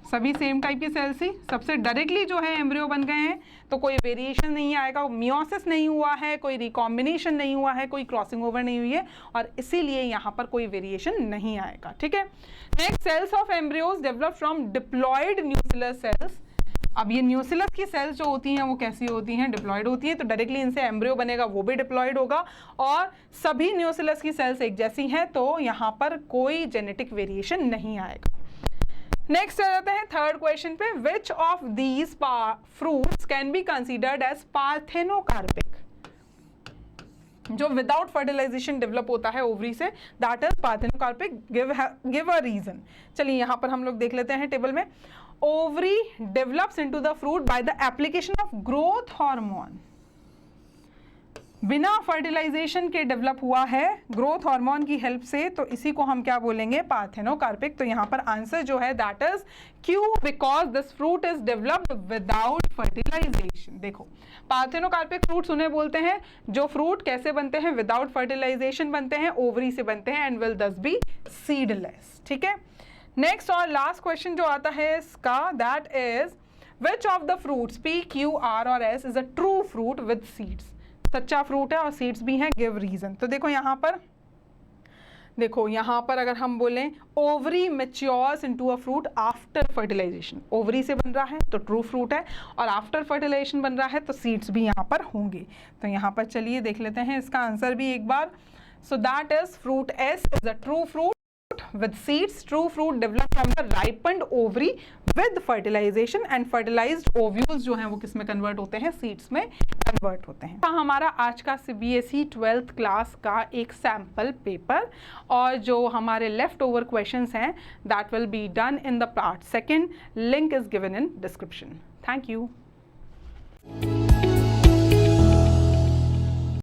सभी सेम टाइप की सेल्स थी, सबसे डायरेक्टली जो है एम्ब्रियो बन गए हैं, तो कोई वेरिएशन नहीं आएगा, मियोसिस नहीं हुआ है, कोई रिकॉम्बिनेशन नहीं हुआ है, कोई क्रॉसिंग ओवर नहीं हुई है, और इसीलिए यहाँ पर कोई वेरिएशन नहीं आएगा, ठीक है। Next, cells of embryos develop from diploid nuclear cells. अब ये न्यूक्लियस की सेल्स जो होती हैं वो कैसी होती हैं, डिप्लॉयड होती हैं, तो डायरेक्टली इनसे एम्ब्रियो बनेगा, वो भी डिप्लॉयड होगा, और सभी न्यूक्लियस की सेल्स एक जैसी हैं, तो यहाँ पर कोई जेनेटिक वेरिएशन नहीं आएगा। नेक्स्ट आ जाते हैं थर्ड क्वेश्चन पे। Which of these fruits can be considered as parthenocarpic? जो विदाउट फर्टिलाइजेशन डेवलप होता है ओवरी से, that is parthenocarpic. Give a reason. चलिए यहाँ पर हम लोग देख लेते हैं टेबल में। Ovary develops into the fruit by the application of growth hormone. बिना फर्टिलाइजेशन के डेवलप हुआ है ग्रोथ हार्मोन की हेल्प से, तो इसी को हम क्या बोलेंगे, पार्थेनोकार्पिक। तो यहाँ पर आंसर जो है that is Q, because this fruit is developed without fertilization. देखो पार्थेनोकार्पिक फ्रूट्स उन्हें बोलते हैं जो फ्रूट कैसे बनते हैं, विदाउट फर्टिलाइजेशन बनते हैं, ओवरी से बनते हैं, एंड विल दस बी सीडलेस। ठीक है, नेक्स्ट और लास्ट क्वेश्चन जो आता है इसका, that is which of the fruits P, Q, R और S is a true fruit with seeds. सच्चा फ्रूट है और सीड्स भी हैं, गिव रीजन। तो देखो यहाँ पर, देखो यहाँ पर अगर हम बोलें ovary matures into a fruit after fertilization, ovary से बन रहा है तो ट्रू फ्रूट है, और आफ्टर फर्टिलाइजेशन बन रहा है तो सीड्स भी यहाँ पर होंगे। तो यहाँ पर चलिए देख लेते हैं इसका आंसर भी एक बार। So that is fruit S is a true fruit with seeds. True fruit develop from the ripened ovary with fertilization, and fertilized ovules जो हैं वो किस में कन्वर्ट होते हैं, सीड्स में कन्वर्ट होते हैं। हमारा आज का CBSE 12th क्लास का एक सैम्पल पेपर, और जो हमारे लेफ्ट ओवर क्वेश्चंस हैं that will be done in the part second. Link is given in description. Thank you.